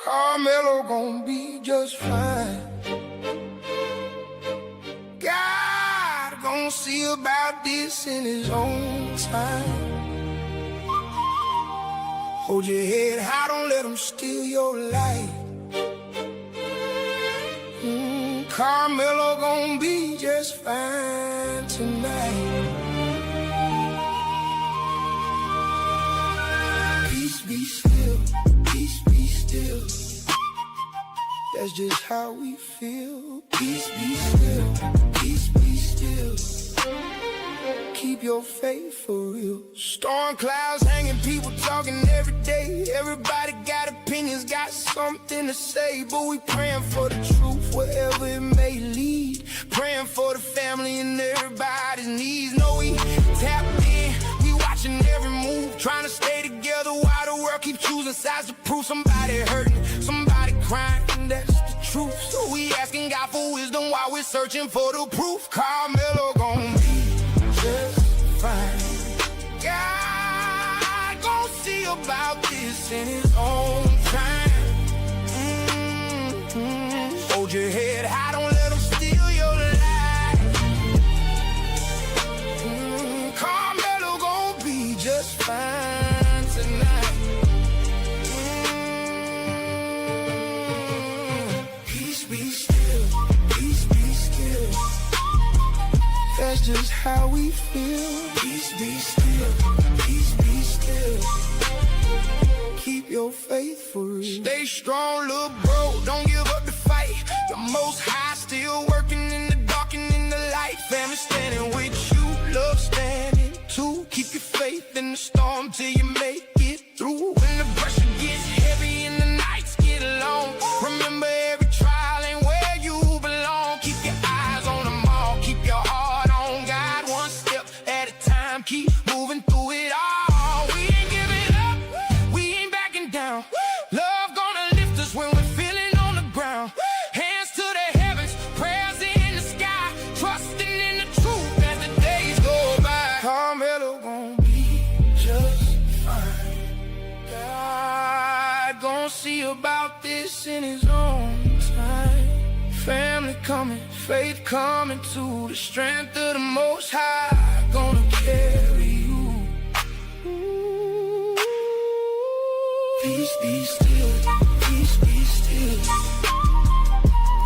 Carmelo gon' be just fine. God gon' see about this in his own time. Hold your head high, don't let him steal your life. Carmelo gon' be just fine tonight. Peace be still, peace be still. That's just how we feel. Peace be still, peace be still. Keep your faith for real. Storm clouds hanging, people talking every day. Everybody got opinions, got something to say. But we praying for the truth, wherever it may lead. Praying for the family and everybody's needs. Know we tapped in, we watching every move. Trying to stay together while the world keeps choosing sides to prove. Somebody hurting, somebody crying, and that's the truth. So we asking God for wisdom while we're searching for the proof. Carmelo gon' be just fine. God gon' see about this in his own time. Hold your head high, don't let him steal your life. Carmelo gon' be just fine tonight. Peace be still, peace be still. That's just how we feel. Peace be still, peace be still. Keep your faith for real. Stay strong, little bro, don't give up the fight. The Most High still working in the dark and in the light. Family standing with you, love standing too. Keep your faith in the storm till you make it through. When the pressure gets heavy and the nights get long, remember every trial ain't where you belong. Keep your eyes on them all, keep your heart on God. One step at a time, keep moving through it all. We ain't giving up, we ain't backing down. Love gonna lift us when we're feeling on the ground. Hands to the heavens, prayers in the sky. Trusting in the truth as the days go by. Carmelo gon' be just fine. God gon' see about this in his own time. Family coming, faith coming to the strength of the Most High. Gonna carry you. Peace be still, peace be still.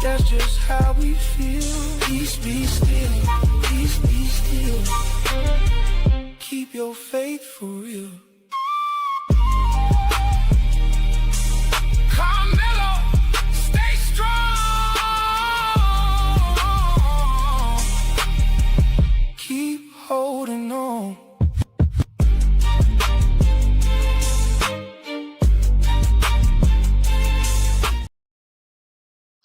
That's just how we feel. Peace be still, peace be still. Keep your faith for real. Carmelo, stay strong. Keep holding on.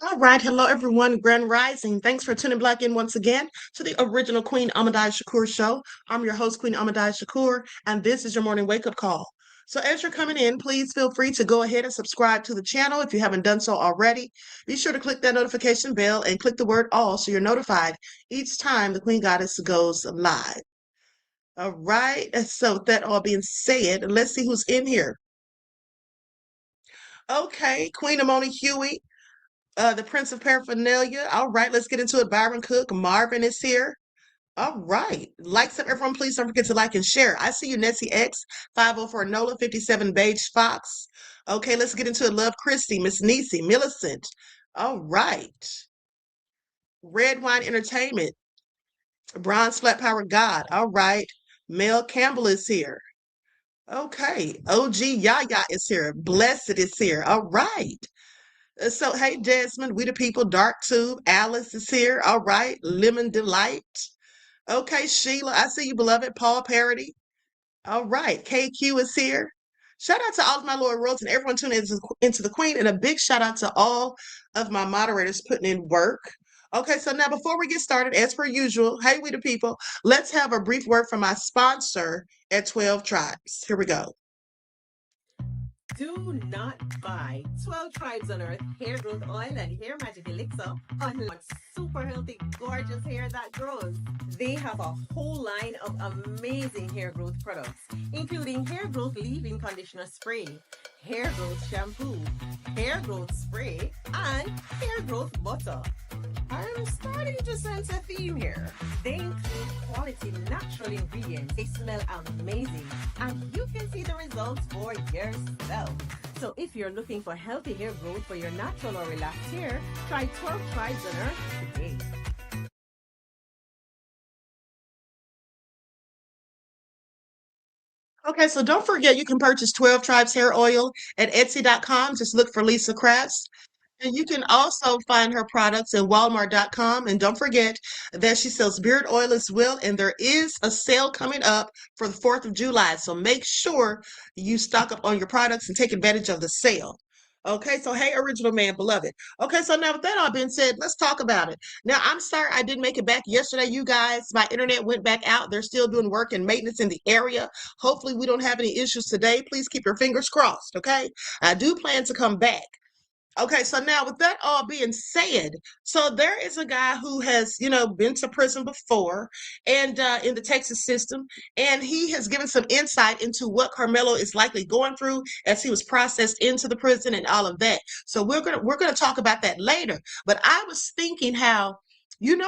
All right, hello everyone, Grand Rising. Thanks for tuning back in once again to the original Queen Ahmadiyyah Shakur show. I'm your host, Queen Ahmadiyyah Shakur, and this is your morning wake-up call. So as you're coming in, please feel free to go ahead and subscribe to the channel if you haven't done so already. Be sure to click that notification bell and click the word all so you're notified each time the Queen Goddess goes live. All right, so with that all being said, let's see who's in here. Okay, Queen Amoni Huey. The Prince of Paraphernalia. All right, let's get into it. Byron Cook, Marvin is here. All right. Likes up, everyone. Please don't forget to like and share. I see you, Nessie X, 504 Nola, 57 Beige Fox. Okay, let's get into it. Love Christy, Miss Nisi, Millicent. All right. Red Wine Entertainment, Bronze Flat Power God. All right. Mel Campbell is here. Okay. OG Yaya is here. Blessed is here. All right. So, hey, Desmond, we the people, Dark Tube, Alice is here. All right. Lemon Delight. Okay, Sheila, I see you, beloved. Paul Parody. All right. KQ is here. Shout out to all of my loyal roads and everyone tuning into the Queen, and a big shout out to all of my moderators putting in work. Okay, so now before we get started, as per usual, hey, we the people, let's have a brief word from my sponsor at 12 Tribes. Here we go. Do not buy 12 Tribes on Earth hair growth oil and hair magic elixir unless super healthy, gorgeous hair that grows. They have a whole line of amazing hair growth products, including hair growth leave-in conditioner spray, hair growth shampoo, hair growth spray, and hair growth butter. I'm starting to sense a theme here. They include quality natural ingredients. They smell amazing, and you can see the results for yourself. So if you're looking for healthy hair growth for your natural or relaxed hair, try 12 Tribes on Earth today. Okay, so don't forget you can purchase 12 Tribes hair oil at Etsy.com. Just look for Lisa Crafts. And you can also find her products at Walmart.com. And don't forget that she sells beard oil as well. And there is a sale coming up for the 4th of July. So make sure you stock up on your products and take advantage of the sale. Okay, so hey, original man, beloved. Okay, so now with that all being said, let's talk about it. Now, I'm sorry I didn't make it back yesterday, you guys. My internet went back out. They're still doing work and maintenance in the area. Hopefully, we don't have any issues today. Please keep your fingers crossed, okay? I do plan to come back. Okay, so now with that all being said, so there is a guy who has, been to prison before and in the Texas system, and he has given some insight into what Carmelo is likely going through as he was processed into the prison and all of that. So we're gonna talk about that later. But I was thinking how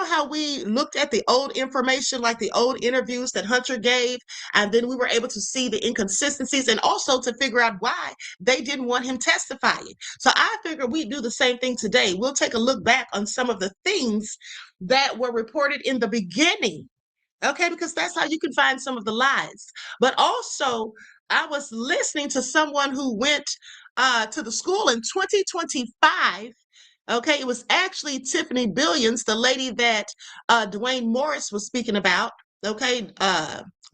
how we looked at the old information, like the old interviews that Hunter gave, and then we were able to see the inconsistencies and also to figure out why they didn't want him testifying. So I figured we'd do the same thing today. We'll take a look back on some of the things that were reported in the beginning. Okay, because that's how you can find some of the lies. But also, I was listening to someone who went to the school in 2025. Okay, it was actually Tiffany Billions, the lady that Dwayne Morris was speaking about. Okay,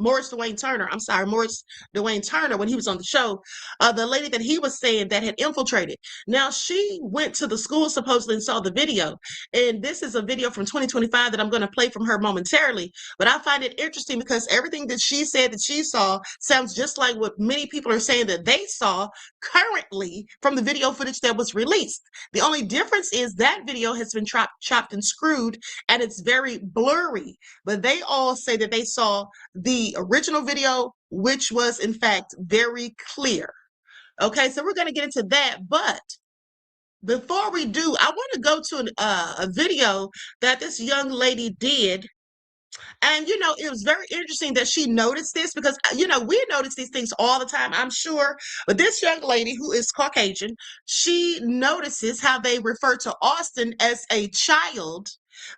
Morris Dwayne Turner. I'm sorry, Morris Dwayne Turner, when he was on the show, the lady that he was saying that had infiltrated. Now, she went to the school supposedly and saw the video. And this is a video from 2025 that I'm going to play from her momentarily. But I find it interesting because everything that she said that she saw sounds just like what many people are saying that they saw currently from the video footage that was released. The only difference is that video has been chopped and screwed and it's very blurry. But they all say that they saw the original video, which was in fact very clear. Okay, so we're going to get into that. But before we do, I want to go to a video that this young lady did. And, it was very interesting that she noticed this because, we notice these things all the time, I'm sure. But this young lady who is Caucasian, she notices how they refer to Austin as a child,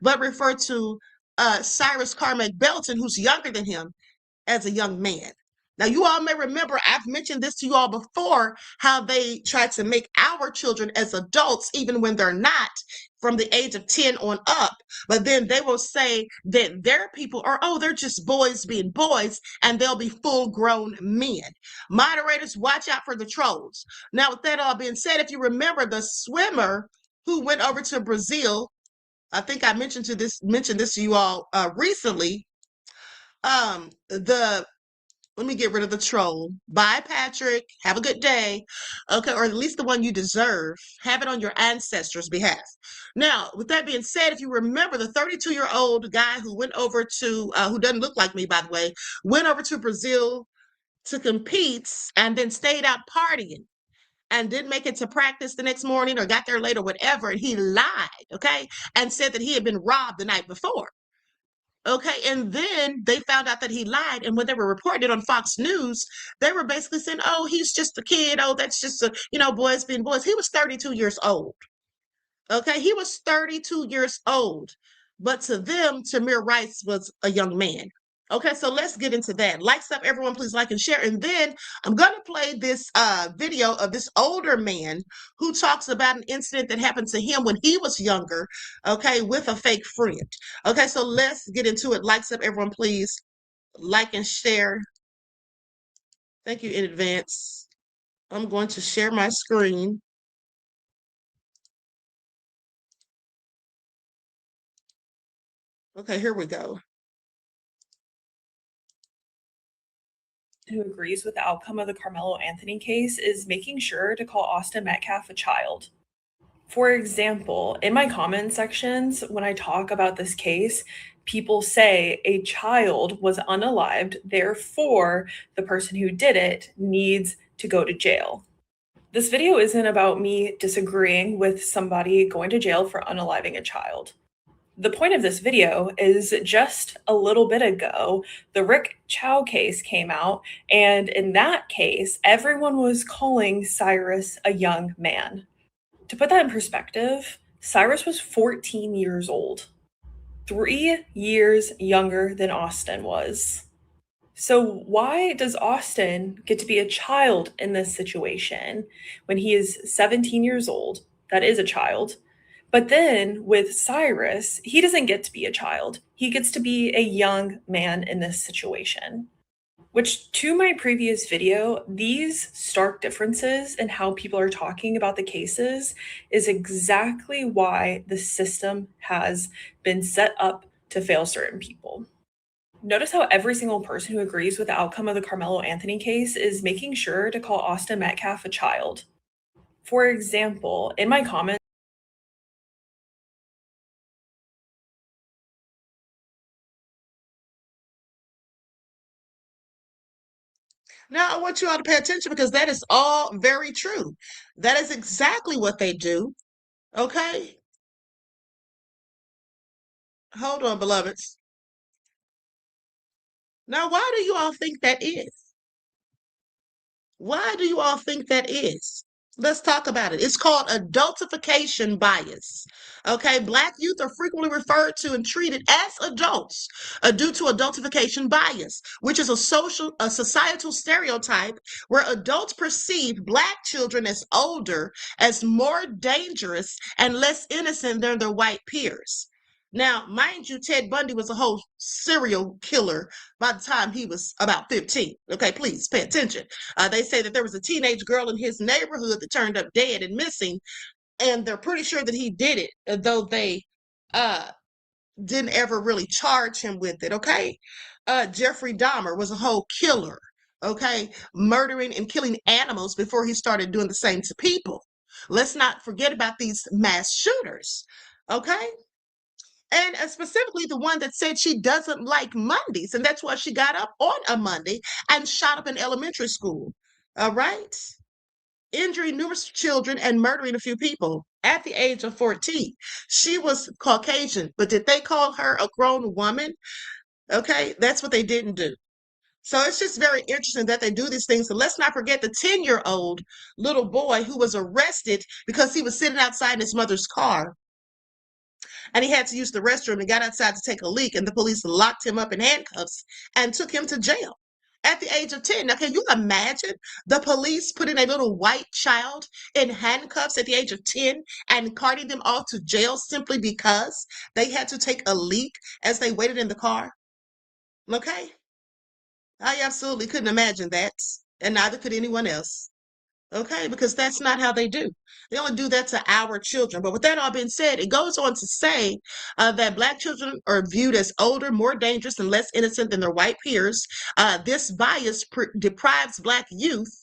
but refer to Cyrus Carmack Belton, who's younger than him, as a young man. Now, you all may remember, I've mentioned this to you all before, how they try to make our children as adults, even when they're not, from the age of 10 on up. But then they will say that their people are, oh, they're just boys being boys, and they'll be full grown men. Moderators, watch out for the trolls. Now, with that all being said, if you remember the swimmer who went over to Brazil, I think I mentioned this to you all recently. The Let me get rid of the troll. Bye, Patrick. Have a good day. Okay, or at least the one you deserve. Have it on your ancestors' behalf. Now, with that being said, if you remember the 32-year-old guy who went over to, who doesn't look like me, by the way, went over to Brazil to compete and then stayed out partying and didn't make it to practice the next morning or got there late or whatever, and he lied, okay, and said that he had been robbed the night before. Okay, and then they found out that he lied, and when they were reporting it on Fox News, they were basically saying, "Oh, he's just a kid. Oh, that's just boys being boys." He was 32 years old. Okay, he was 32 years old, but to them, Tamir Rice was a young man. Okay, so let's get into that. Likes up, everyone, please like and share. And then I'm going to play this video of this older man who talks about an incident that happened to him when he was younger, okay, with a fake friend. Okay, so let's get into it. Likes up, everyone, please like and share. Thank you in advance. I'm going to share my screen. Okay, here we go. who agrees with the outcome of the Carmelo Anthony case is making sure to call Austin Metcalf a child. For example, in my comment sections, when I talk about this case, people say a child was unalived, therefore, the person who did it needs to go to jail. This video isn't about me disagreeing with somebody going to jail for unaliving a child. The point of this video is just a little bit ago, the Rick Chow case came out, and in that case, everyone was calling Cyrus a young man. To put that in perspective, Cyrus was 14 years old, 3 years younger than Austin was. So why does Austin get to be a child in this situation when he is 17 years old? That is a child. But then with Cyrus, he doesn't get to be a child. He gets to be a young man in this situation. Which, to my previous video, these stark differences in how people are talking about the cases is exactly why the system has been set up to fail certain people. Notice how every single person who agrees with the outcome of the Carmelo Anthony case is making sure to call Austin Metcalf a child. For example, in my comments, Now, I want you all to pay attention because that is all very true. That is exactly what they do. Okay? Hold on, beloveds. Now, why do you all think that is? Why do you all think that is? Let's talk about it. It's called adultification bias. Okay, Black youth are frequently referred to and treated as adults due to adultification bias, which is a societal stereotype where adults perceive Black children as older, as more dangerous, and less innocent than their white peers. Now, mind you, Ted Bundy was a whole serial killer by the time he was about 15. Okay, please pay attention. They say that there was a teenage girl in his neighborhood that turned up dead and missing, and they're pretty sure that he did it, though they didn't ever really charge him with it. Okay, Jeffrey Dahmer was a whole killer. Okay, murdering and killing animals before he started doing the same to people. Let's not forget about these mass shooters. Okay. And specifically the one that said she doesn't like Mondays, and that's why she got up on a Monday and shot up an elementary school. All right. Injuring numerous children and murdering a few people at the age of 14. She was Caucasian, but did they call her a grown woman? Okay, that's what they didn't do. So it's just very interesting that they do these things. And let's not forget the 10-year-old little boy who was arrested because he was sitting outside in his mother's car and he had to use the restroom and got outside to take a leak, and the police locked him up in handcuffs and took him to jail at the age of 10. Now, can you imagine the police putting a little white child in handcuffs at the age of 10 and carting them off to jail simply because they had to take a leak as they waited in the car? Okay? I absolutely couldn't imagine that, and neither could anyone else. Okay, because that's not how they do. They only do that to our children. But with that all being said, it goes on to say that Black children are viewed as older, more dangerous, and less innocent than their white peers. This bias deprives Black youth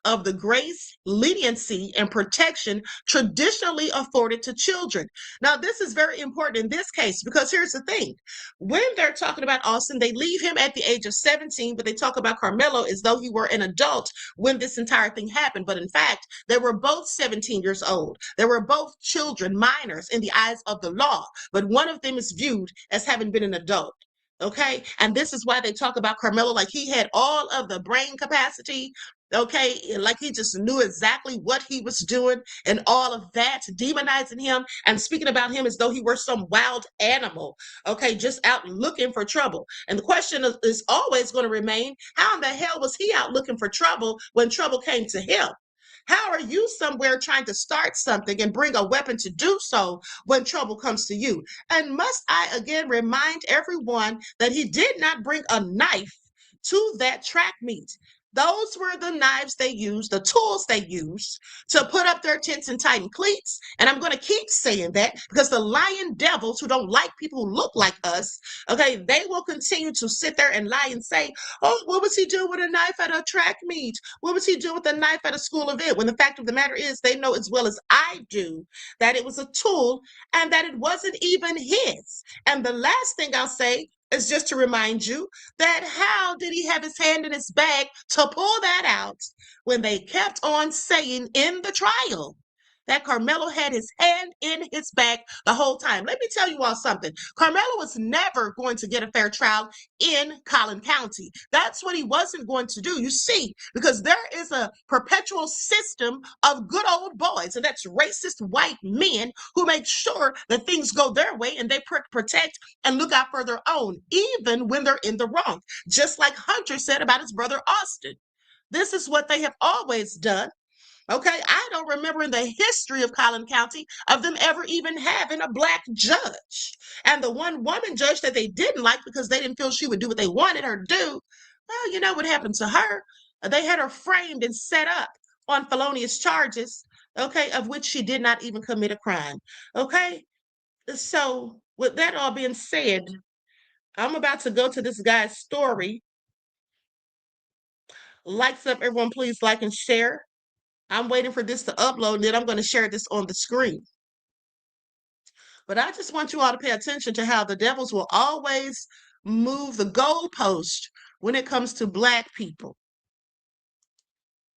of the grace, leniency, and protection traditionally afforded to children. Now, this is very important in this case because here's the thing. When they're talking about Austin, they leave him at the age of 17, but they talk about Carmelo as though he were an adult when this entire thing happened. But in fact, they were both 17 years old. They were both children, minors in the eyes of the law, but one of them is viewed as having been an adult. Okay, and this is why they talk about Carmelo like he had all of the brain capacity. Okay, like he just knew exactly what he was doing and all of that, demonizing him and speaking about him as though he were some wild animal, okay, just out looking for trouble. And the question is always going to remain, how in the hell was he out looking for trouble when trouble came to him? How are you somewhere trying to start something and bring a weapon to do so when trouble comes to you? And must I again remind everyone that he did not bring a knife to that track meet. Those were the knives they used, the tools they used to put up their tents and tighten cleats. And I'm going to keep saying that because the lying devils who don't like people who look like us, okay, they will continue to sit there and lie and say, oh, what was he doing with a knife at a track meet? What was he doing with a knife at a school event? When the fact of the matter is, they know as well as I do that it was a tool and that it wasn't even his. And the last thing I'll say is just to remind you that how did he have his hand in his bag to pull that out when they kept on saying in the trial that Carmelo had his hand in his bag the whole time? Let me tell you all something. Carmelo was never going to get a fair trial in Collin County. That's what he wasn't going to do. You see, because there is a perpetual system of good old boys, and that's racist white men who make sure that things go their way and they protect and look out for their own, even when they're in the wrong. Just like Hunter said about his brother Austin. This is what they have always done. Okay, I don't remember in the history of Collin County of them ever even having a black judge. And the one woman judge that they didn't like because they didn't feel she would do what they wanted her to do, well, you know what happened to her? They had her framed and set up on felonious charges, okay, of which she did not even commit a crime. Okay, so with that all being said, I'm about to go to this guy's story. Likes up, everyone, please like and share. I'm waiting for this to upload, and then I'm going to share this on the screen. But I just want you all to pay attention to how the devils will always move the goalpost when it comes to Black people.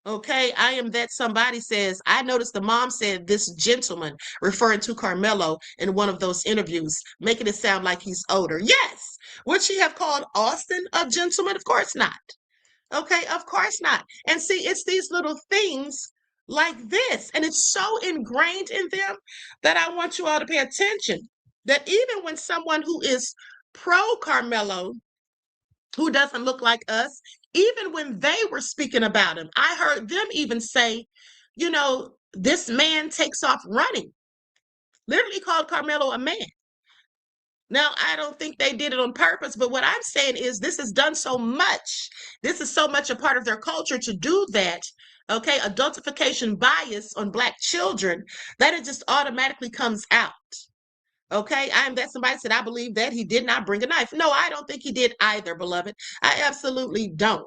Okay, I am that somebody says, I noticed the mom said this gentleman, referring to Carmelo in one of those interviews, making it sound like he's older. Yes. Would she have called Austin a gentleman? Of course not. Okay, of course not. And see, it's these little things like this, and it's so ingrained in them that I want you all to pay attention that even when someone who is pro Carmelo, who doesn't look like us, even when they were speaking about him, I heard them even say, you know, this man takes off running, literally called Carmelo a man. Now, I don't think they did it on purpose, but what I'm saying is this is done so much. This is so much a part of their culture to do that, okay, adultification bias on Black children, that it just automatically comes out. Okay, I'm that somebody said, I believe that he did not bring a knife. No, I don't think he did either, beloved. I absolutely don't.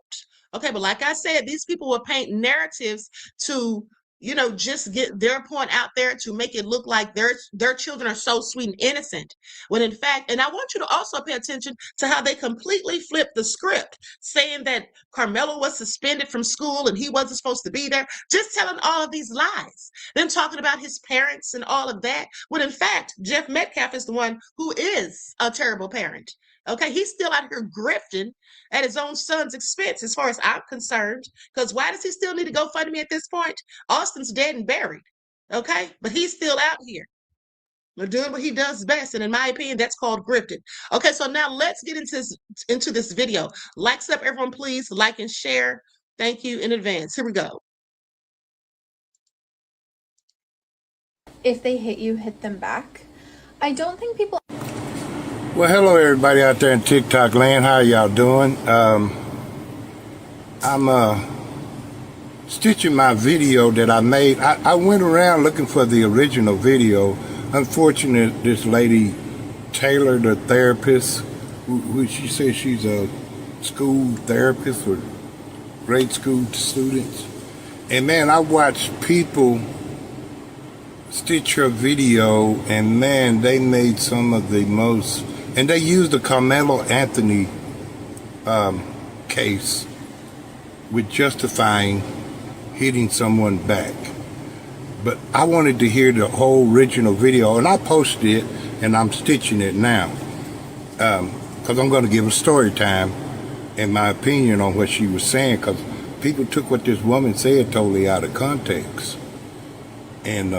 Okay, but like I said, these people will paint narratives to, you know, just get their point out there to make it look like their children are so sweet and innocent. When in fact, and I want you to also pay attention to how they completely flipped the script, saying that Carmelo was suspended from school and he wasn't supposed to be there, just telling all of these lies. Then talking about his parents and all of that, when in fact, Jeff Metcalf is the one who is a terrible parent. Okay, he's still out here grifting at his own son's expense, as far as I'm concerned. Because why does he still need to go fund me at this point? Austin's dead and buried. Okay, but he's still out here doing what he does best, and in my opinion, that's called grifting. Okay, so now let's get into this video. Likes up, everyone, please like and share. Thank you in advance. Here we go. If they hit you, hit them back. I don't think people. Well, hello everybody out there in TikTok land. How y'all doing? I'm stitching my video that I made. I went around looking for the original video. Unfortunately, this lady, Taylor, the therapist, who she says she's a school therapist for grade school students. And man, I watched people stitch her video, and man, they made some of the most. And they used the Carmelo Anthony case with justifying hitting someone back. But I wanted to hear the whole original video, and I posted it, and I'm stitching it now. Because I'm going to give a story time and my opinion on what she was saying, because people took what this woman said totally out of context. And,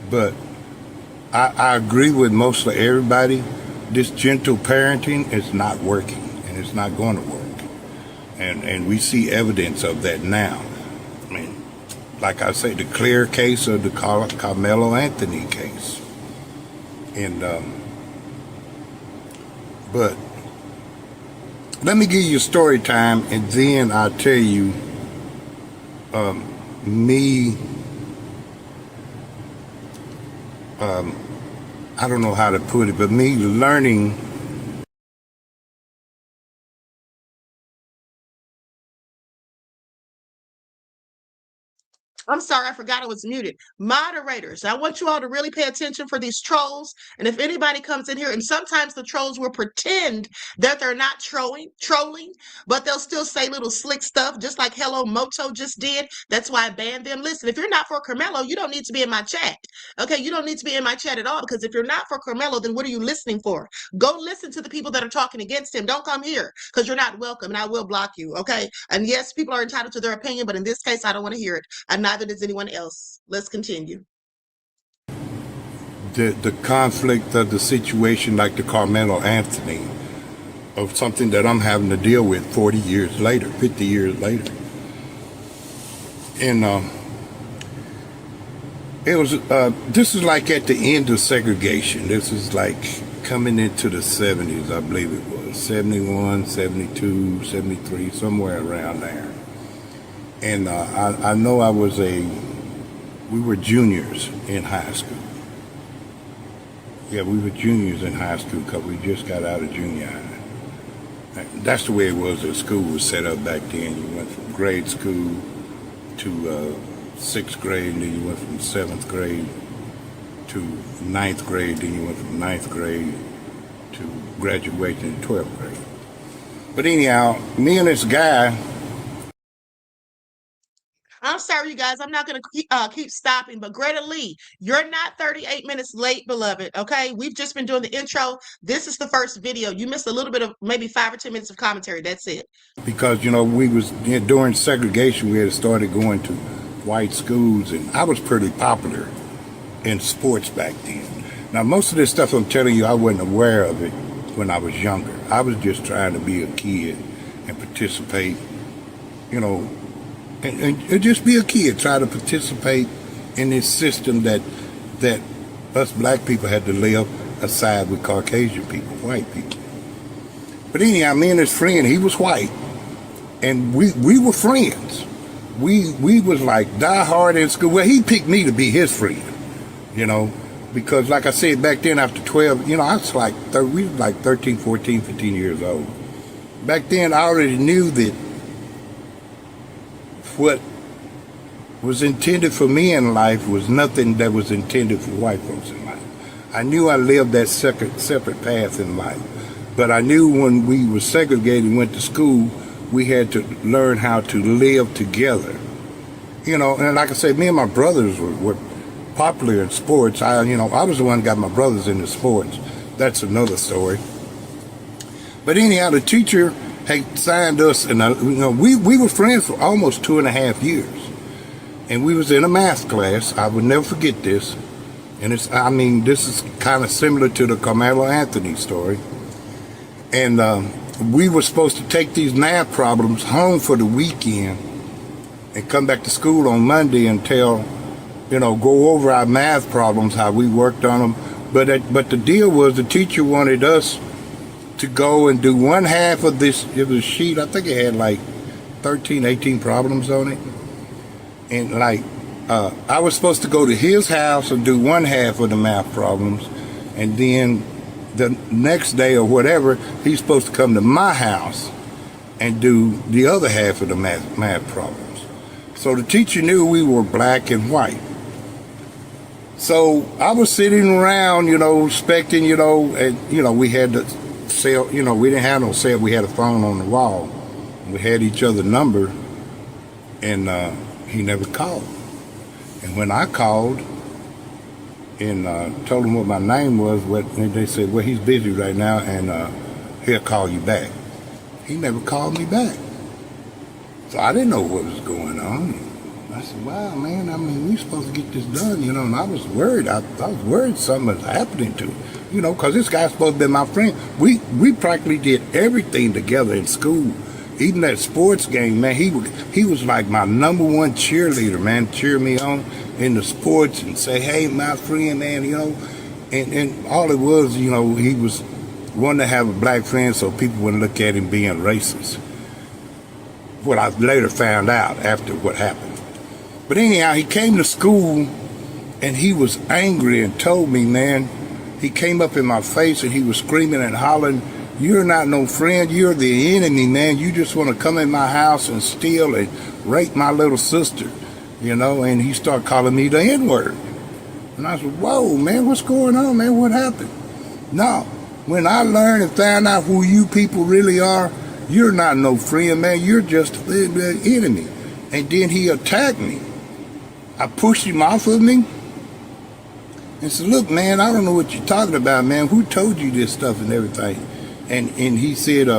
but I agree with mostly everybody. This gentle parenting is not working, and it's not going to work. And we see evidence of that now. I mean, like I say, the clear case of the Carmelo Anthony case. And, but let me give you a story time, and then I'll tell you me. I don't know how to put it, but me learning. I'm sorry, I forgot I was muted. Moderators, I want you all to really pay attention for these trolls. And if anybody comes in here, and sometimes the trolls will pretend that they're not trolling, but they'll still say little slick stuff, just like Hello Moto just did. That's why I banned them. Listen, if you're not for Carmelo, you don't need to be in my chat. Okay, you don't need to be in my chat at all, because if you're not for Carmelo, then what are you listening for? Go listen to the people that are talking against him. Don't come here, because you're not welcome, and I will block you, okay? And yes, people are entitled to their opinion, but in this case, I don't want to hear it. And neither does anyone else. Let's continue. The conflict of the situation, like the Carmelo Anthony, of something that I'm having to deal with 40 years later, 50 years later. And it was, this is like at the end of segregation. This is like coming into the 70s, I believe it was, 71, 72, 73, somewhere around there. And I know we were juniors in high school. Yeah, we were juniors in high school because we just got out of junior high. That's the way it was at school was set up back then. You went from grade school to sixth grade, and then you went from seventh grade to ninth grade, then you went from ninth grade to graduation in 12th grade. But anyhow, me and this guy, I'm sorry, you guys. I'm not going to keep stopping, but Greta Lee, you're not 38 minutes late, beloved, okay? We've just been doing the intro. This is the first video. You missed a little bit of maybe 5 or 10 minutes of commentary. That's it. because, we was, during segregation, we had started going to white schools, and I was pretty popular in sports back then. Now, most of this stuff I'm telling you, I wasn't aware of it when I was younger. I was just trying to be a kid and participate, and just be a kid, try to participate in this system that us black people had to live aside with Caucasian people, white people. But anyhow, me and his friend, he was white, and we were friends. We was like die hard in school. Well, he picked me to be his friend, because like I said, back then after 12, I was like, we was like 13, 14, 15 years old. Back then, I already knew that what was intended for me in life was nothing that was intended for white folks in life. I knew I lived that separate path in life, but I knew when we were segregated and went to school, we had to learn how to live together. And like I said, me and my brothers were popular in sports. I was the one who got my brothers into sports. That's another story. But anyhow, the teacher had signed us, and we were friends for almost 2.5 years. And we was in a math class. I would never forget this. And this is kind of similar to the Carmelo Anthony story. And we were supposed to take these math problems home for the weekend and come back to school on Monday and go over our math problems, how we worked on them. But the deal was the teacher wanted us to go and do one half of this. It was a sheet, I think it had like 13, 18 problems on it. And I was supposed to go to his house and do one half of the math problems, and then the next day or whatever, he's supposed to come to my house and do the other half of the math problems. So the teacher knew we were black and white. So I was sitting around, expecting, and, we had to cell, we didn't have no cell, we had a phone on the wall. We had each other's number, and he never called. And when I called and told him what my name was, and they said, well, he's busy right now, and he'll call you back. He never called me back. So I didn't know what was going on. I said, wow, man, we supposed to get this done, and I was worried. I was worried something was happening to him, because this guy's supposed to be my friend. We practically did everything together in school. Even that sports game, man, he was like my number one cheerleader, man, cheer me on in the sports and say, hey, my friend, man, and all it was, wanted to have a black friend so people wouldn't look at him being racist. What I later found out after what happened. But anyhow, he came to school and he was angry and told me, man, he came up in my face and he was screaming and hollering, "You're not no friend, you're the enemy, man. You just want to come in my house and steal and rape my little sister," you know, and he started calling me the N-word. And I said, whoa, man, what's going on, man? What happened? No, when I learned and found out who you people really are, you're not no friend, man. You're just the enemy. And then he attacked me. I pushed him off of me and said, look, man, I don't know what you're talking about, man. Who told you this stuff and everything? And he said,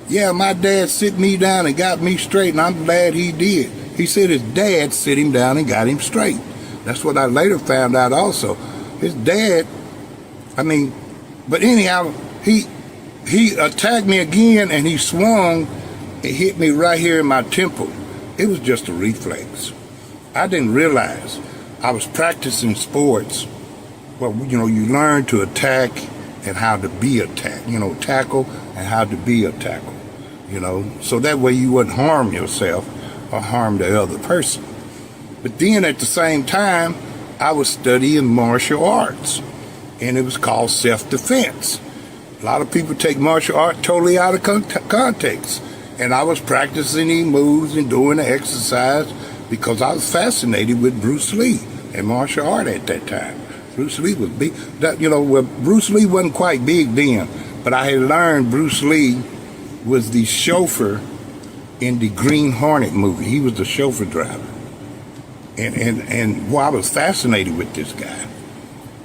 yeah, my dad sit me down and got me straight, and I'm glad he did. He said his dad sit him down and got him straight. That's what I later found out also. His dad, but anyhow, he attacked me again, and he swung and hit me right here in my temple. It was just a reflex. I didn't realize I was practicing sports. Well, you know, you learn to attack and how to be attacked. You know, tackle and how to be a tackle. You know, so that way you wouldn't harm yourself or harm the other person. But then at the same time, I was studying martial arts, and it was called self-defense. A lot of people take martial art totally out of context. And I was practicing these moves and doing the exercise because I was fascinated with Bruce Lee and martial art at that time. Bruce Lee was big. Bruce Lee wasn't quite big then, but I had learned Bruce Lee was the chauffeur in the Green Hornet movie. He was the chauffeur driver. And I was fascinated with this guy.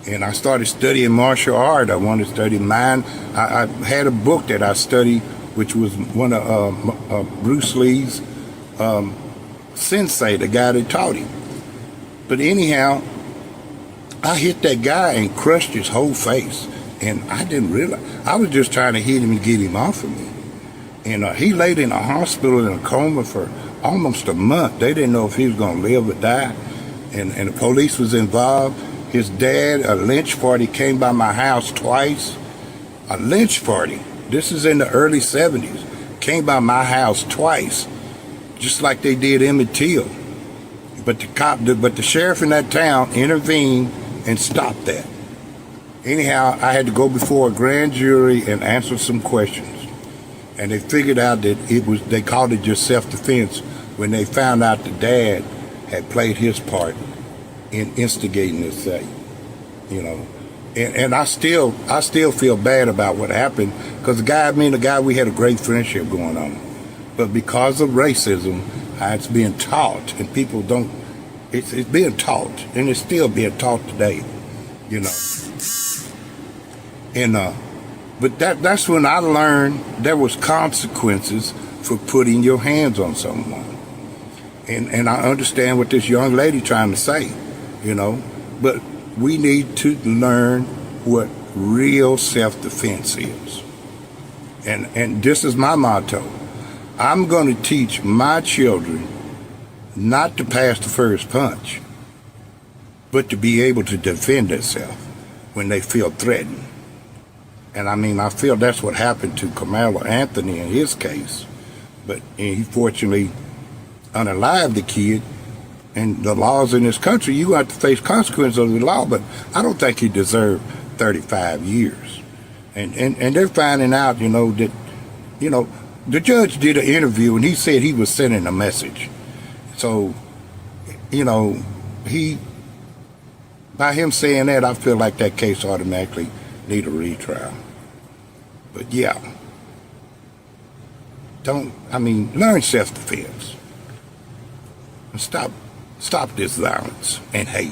And I started studying martial art. I wanted to study mine. I had a book that I studied, which was one of Bruce Lee's sensei, the guy that taught him. But anyhow, I hit that guy and crushed his whole face. And I didn't realize. I was just trying to hit him and get him off of me. And he laid in a hospital in a coma for almost a month. They didn't know if he was going to live or die. And the police was involved. His dad, a lynch party, came by my house twice. A lynch party. This is in the early 70s. Came by my house twice, just like they did Emmett Till. But the sheriff in that town intervened and stopped that. Anyhow, I had to go before a grand jury and answer some questions. And they figured out that they called it just self-defense when they found out the dad had played his part in instigating this thing, you know. And I still feel bad about what happened, because the guy, we had a great friendship going on. But because of racism, it's being taught, and people don't, it's being taught, and it's still being taught today, you know. And but that's when I learned there was consequences for putting your hands on someone. And I understand what this young lady trying to say, you know, but we need to learn what real self-defense is. And this is my motto. I'm going to teach my children not to pass the first punch, but to be able to defend themselves when they feel threatened. And I feel that's what happened to Carmelo Anthony in his case. But he fortunately unalived the kid. And the laws in this country, you have to face consequences of the law. But I don't think he deserved 35 years. And they're finding out, you know, that, you know, the judge did an interview and he said he was sending a message. So, you know, by him saying that, I feel like that case automatically need a retrial. But yeah, learn self-defense. And stop this violence and hate.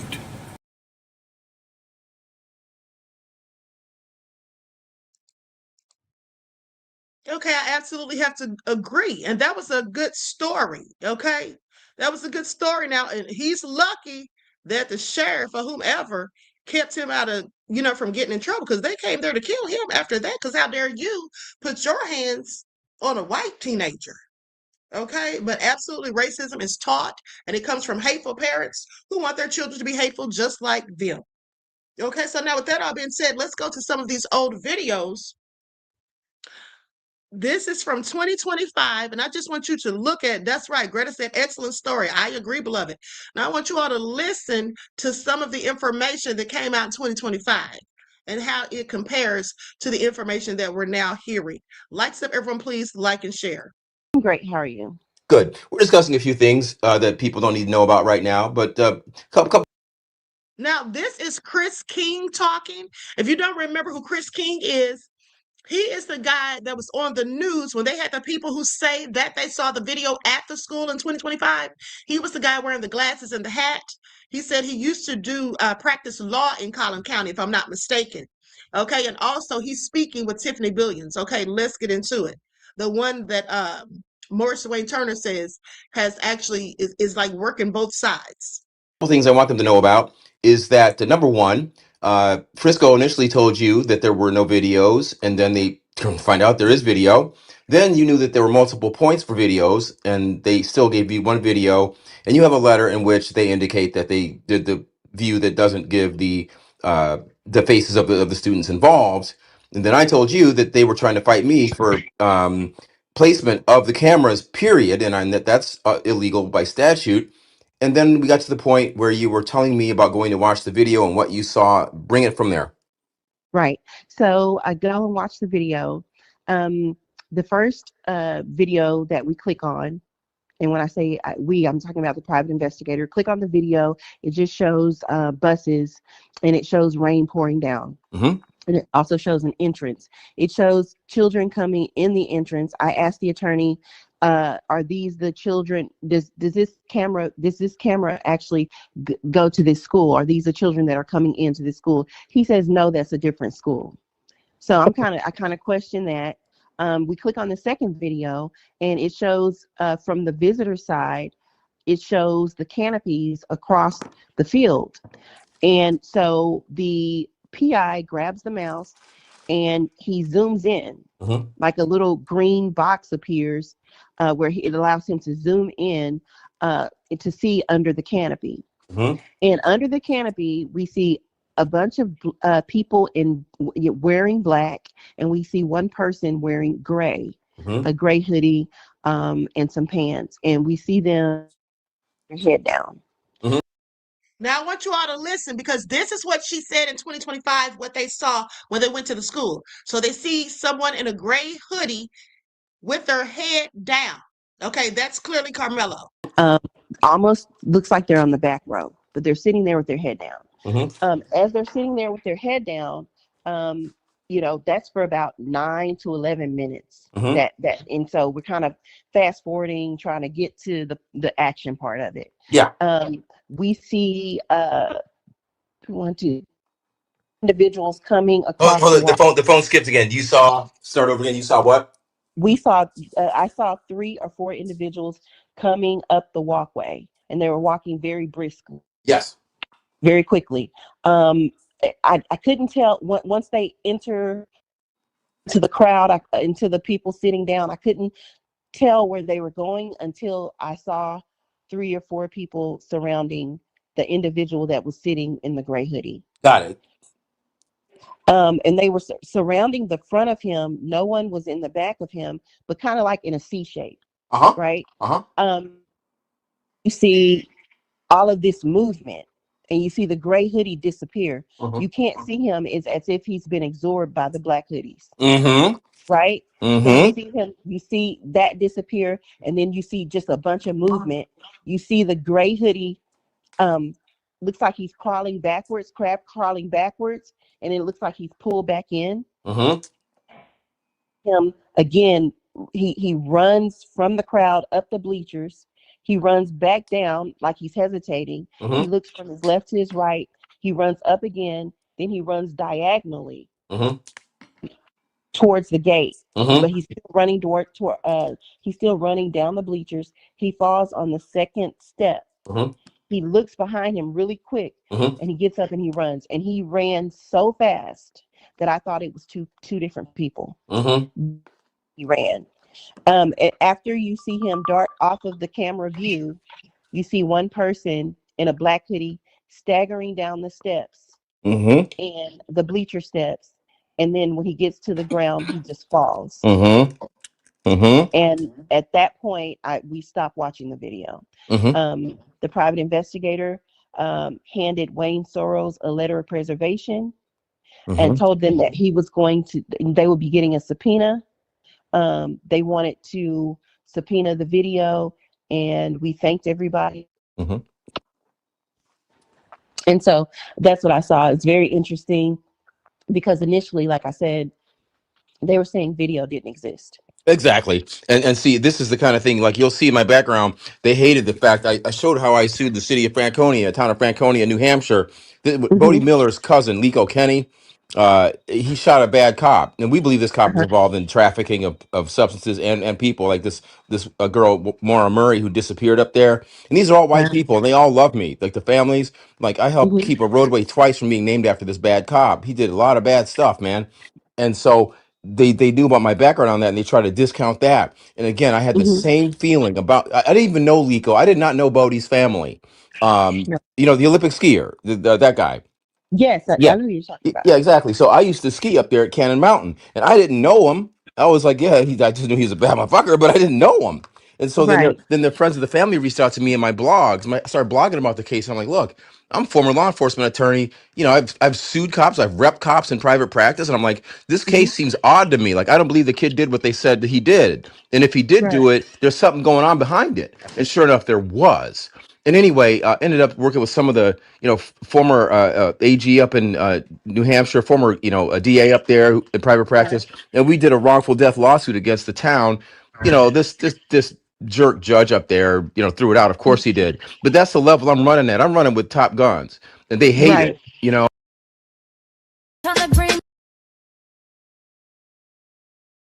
Okay, I absolutely have to agree. And that was a good story, okay? That was a good story. Now, and he's lucky that the sheriff or whomever kept him out of, you know, from getting in trouble, because they came there to kill him after that, because how dare you put your hands on a white teenager, okay? But absolutely, racism is taught, and it comes from hateful parents who want their children to be hateful just like them. Okay, so now with that all being said, let's go to some of these old videos This is from 2025, and I just want you to look at, that's right, Greta said, excellent story. I agree, beloved. Now I want you all to listen to some of the information that came out in 2025 and how it compares to the information that we're now hearing. Likes up, everyone, please like and share. I'm great. How are you? Good. We're discussing a few things that people don't need to know about right now, but couple. Now, this is Chris King talking. If you don't remember who Chris King is, he is the guy that was on the news when they had the people who say that they saw the video at the school in 2025. He was the guy wearing the glasses and the hat. He said he used to do practice law in Collin County, if I'm not mistaken. Okay, and also he's speaking with Tiffany Billions. Okay, let's get into it. The one that Morris Wayne Turner says has actually is like working both sides. Things I want them to know about is that number one, Frisco initially told you that there were no videos, and then they find out there is video. Then you knew that there were multiple points for videos, and they still gave you one video. And you have a letter in which they indicate that they did the view that doesn't give the faces of the students involved. And then I told you that they were trying to fight me for placement of the cameras, period, and that's illegal by statute. And then we got to the point where you were telling me about going to watch the video and what you saw. Bring it from there. Right. So I go and watch the video. The first video that we click on, and when I say I'm talking about the private investigator, click on the video. It just shows buses, and it shows rain pouring down. Mm-hmm. And it also shows an entrance. It shows children coming in the entrance. I asked the attorney, are these the children? Does this camera actually go to this school? Are these the children that are coming into this school? He says, no, that's a different school. So I kind of question that. We click on the second video, and it shows from the visitor side, it shows the canopies across the field. And so the PI grabs the mouse and he zooms in. Mm-hmm. Like a little green box appears where it allows him to zoom in to see under the canopy. Mm-hmm. And under the canopy, we see a bunch of people wearing black, and we see one person wearing gray, Mm-hmm. a gray hoodie and some pants, and we see them head down. Mm-hmm. Now, I want you all to listen, because this is what she said in 2025, what they saw when they went to the school. So they see someone in a gray hoodie with their head down. Okay, that's clearly Carmelo. Almost looks like they're on the back row, but they're sitting there with their head down. Mm-hmm. As they're sitting there with their head down, that's for about 9 to 11 minutes. Mm-hmm. And so we're kind of fast forwarding, trying to get to the action part of it. Yeah. We see 2 individuals coming across. The phone skipped again. Start over again. You saw what? I saw 3 or 4 individuals coming up the walkway, and they were walking very briskly. Yes. Very quickly. I couldn't tell once they enter to the crowd, into the people sitting down. I couldn't tell where they were going until I saw 3 or 4 people surrounding the individual that was sitting in the gray hoodie. Got it. And they were surrounding the front of him. No one was in the back of him, but kind of like in a C shape. Uh-huh. Right. Uh-huh. You see all of this movement, and you see the gray hoodie disappear. Mm-hmm. You can't see him. It's as if he's been absorbed by the black hoodies. Mm-hmm. Right? Mm-hmm. So you see him, you see that disappear, and then you see just a bunch of movement. You see the gray hoodie looks like he's crawling backwards, and it looks like he's pulled back in. Mm-hmm. Him again, he runs from the crowd up the bleachers. He runs back down like he's hesitating. Mm-hmm. He looks from his left to his right. He runs up again. Then he runs diagonally towards the gate. Mm-hmm. But he's still running he's still running down the bleachers. He falls on the second step. Mm-hmm. He looks behind him really quick, Mm-hmm. and he gets up and he runs. And he ran so fast that I thought it was two different people. Mm-hmm. He ran. After you see him dart off of the camera view, you see one person in a black hoodie staggering down the steps and the bleacher steps. And then when he gets to the ground, he just falls. Mm-hmm. Mm-hmm. And at that point, we stopped watching the video. Mm-hmm. The private investigator handed Wayne Soros a letter of preservation and Mm-hmm. told them that they would be getting a subpoena. They wanted to subpoena the video, and we thanked everybody. Mm-hmm. And so that's what I saw. It's very interesting because initially, like I said, they were saying video didn't exist. Exactly. And see, this is the kind of thing, like you'll see in my background, they hated the fact I showed how I sued the city of Franconia, town of Franconia, New Hampshire. Bodie Mm-hmm. Miller's cousin, Lico Kenny, he shot a bad cop. And we believe this cop was Uh-huh. involved in trafficking of substances and people, like this girl, Maura Murray, who disappeared up there. And these are all white people, and they all love me. Like the families, like I helped Mm-hmm. keep a roadway twice from being named after this bad cop. He did a lot of bad stuff, man. And so they knew about my background on that, and they tried to discount that. And again, I had the Mm-hmm. same feeling about. I didn't even know Lico. I did not know Bodie's family. No. The Olympic skier, that guy. Yes, I Yeah, know who you're talking about. yeah, exactly. So I used to ski up there at Cannon Mountain, and I didn't know him. I was like, yeah, I just knew he was a bad motherfucker, but I didn't know him. And so Right. then the friends of the family reached out to me in my blogs. I started blogging about the case. And I'm like, look, I'm a former law enforcement attorney. I've sued cops, I've rep cops in private practice, and I'm like, this Mm-hmm. case seems odd to me. Like, I don't believe the kid did what they said that he did. And if he did Right. do it, there's something going on behind it. And sure enough, there was. And anyway, ended up working with some of the, former AG up in New Hampshire, former, a DA up there in private Uh-huh. practice, and we did a wrongful death lawsuit against the town. This jerk judge up there, threw it out. Of course he did. But that's the level I'm running at. I'm running with top guns, and they hate Right. it.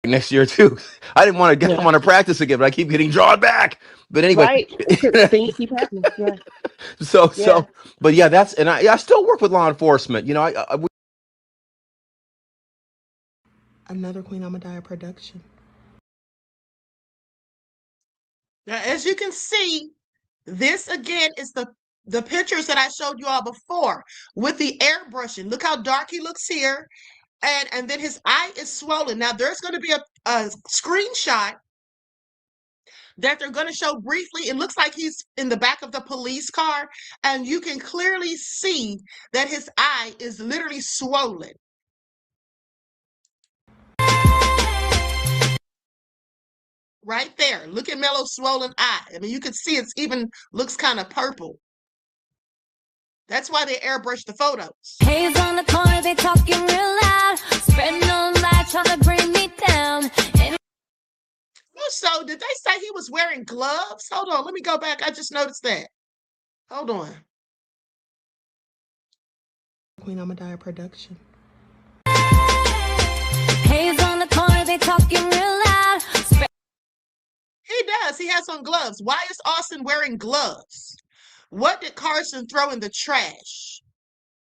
Next year too. I didn't want to get. I Yeah. want to practice again, but I keep getting drawn back. But anyway, Right. Things keep happening. Yeah. so Yeah. so, but yeah, I still work with law enforcement. Another Queen Ahmadiyyah production. Now, as you can see, this again is the pictures that I showed you all before with the airbrushing. Look how dark he looks here. And then his eye is swollen. Now, there's going to be a screenshot that they're going to show briefly. It looks like he's in the back of the police car, and you can clearly see that his eye is literally swollen. Right there. Look at Melo's swollen eye. I mean, you can see it's even looks kind of purple. That's why they airbrushed the photos. Haze on the corner, they talking real loud, spreading no light, trying to bring me down. So, did they say he was wearing gloves? Hold on, let me go back. I just noticed that. Hold on. Queen Ahmadiyyah production. Haze on the corner, they talking real loud. He does. He has on gloves. Why is Austin wearing gloves? What did Carson throw in the trash?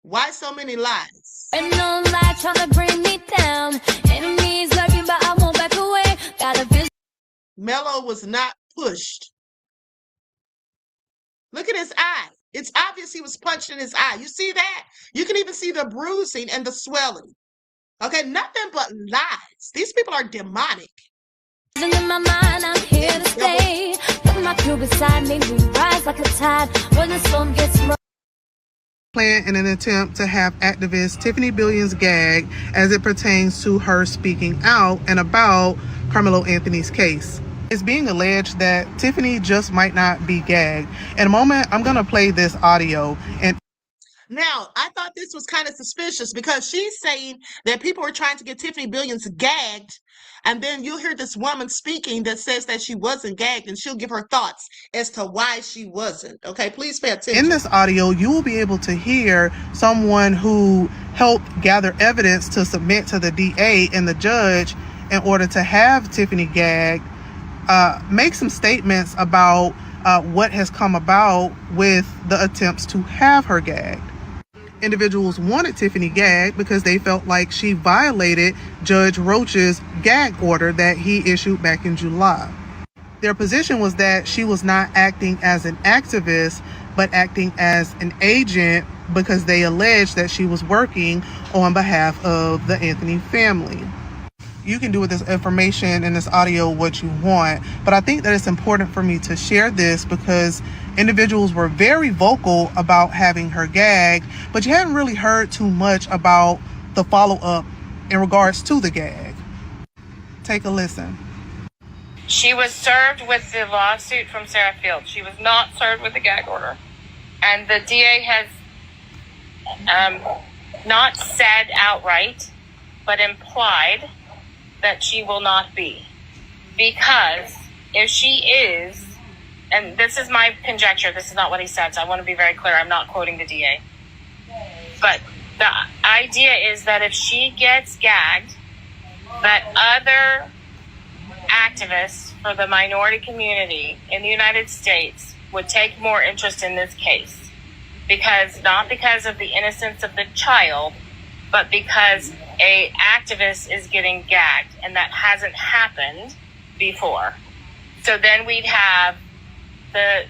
Why so many lies? And no light trying to bring me down. Enemies lurking, but I won't back away. Got a vision. Melo was not pushed. Look at his eye. It's obvious he was punched in his eye. You see that? You can even see the bruising and the swelling. Okay, nothing but lies. These people are demonic. In my mind, I'm here to stay. Put my crew beside me, we rise like a tide. When the storm gets rough. Plan in an attempt to have activist Tiffany Billions gagged as it pertains to her speaking out and about Carmelo Anthony's case. It's being alleged that Tiffany just might not be gagged. In a moment, I'm going to play this audio. And now, I thought this was kind of suspicious because she's saying that people are trying to get Tiffany Billions gagged, and then you'll hear this woman speaking that says that she wasn't gagged, and she'll give her thoughts as to why she wasn't. Okay, please pay attention. in this audio, you will be able to hear someone who helped gather evidence to submit to the DA and the judge in order to have Tiffany gagged, make some statements about what has come about with the attempts to have her gagged. Individuals wanted Tiffany gagged because they felt like she violated Judge Roach's gag order that he issued back in July. Their position was that she was not acting as an activist, but acting as an agent because they alleged that she was working on behalf of the Anthony family. You can do with this information and this audio what you want. But I think that it's important for me to share this because individuals were very vocal about having her gagged, but you hadn't really heard too much about the follow-up in regards to the gag. Take a listen. She was served with the lawsuit from Sarah Field. She was not served with the gag order. And the DA has not said outright, but implied that she will not be. Because if she is, and this is my conjecture, this is not what he said, so I want to be very clear, I'm not quoting the DA. But the idea is that if she gets gagged, that other activists for the minority community in the United States would take more interest in this case. Because, not because of the innocence of the child, but because a activist is getting gagged, and that hasn't happened before. So then we'd have the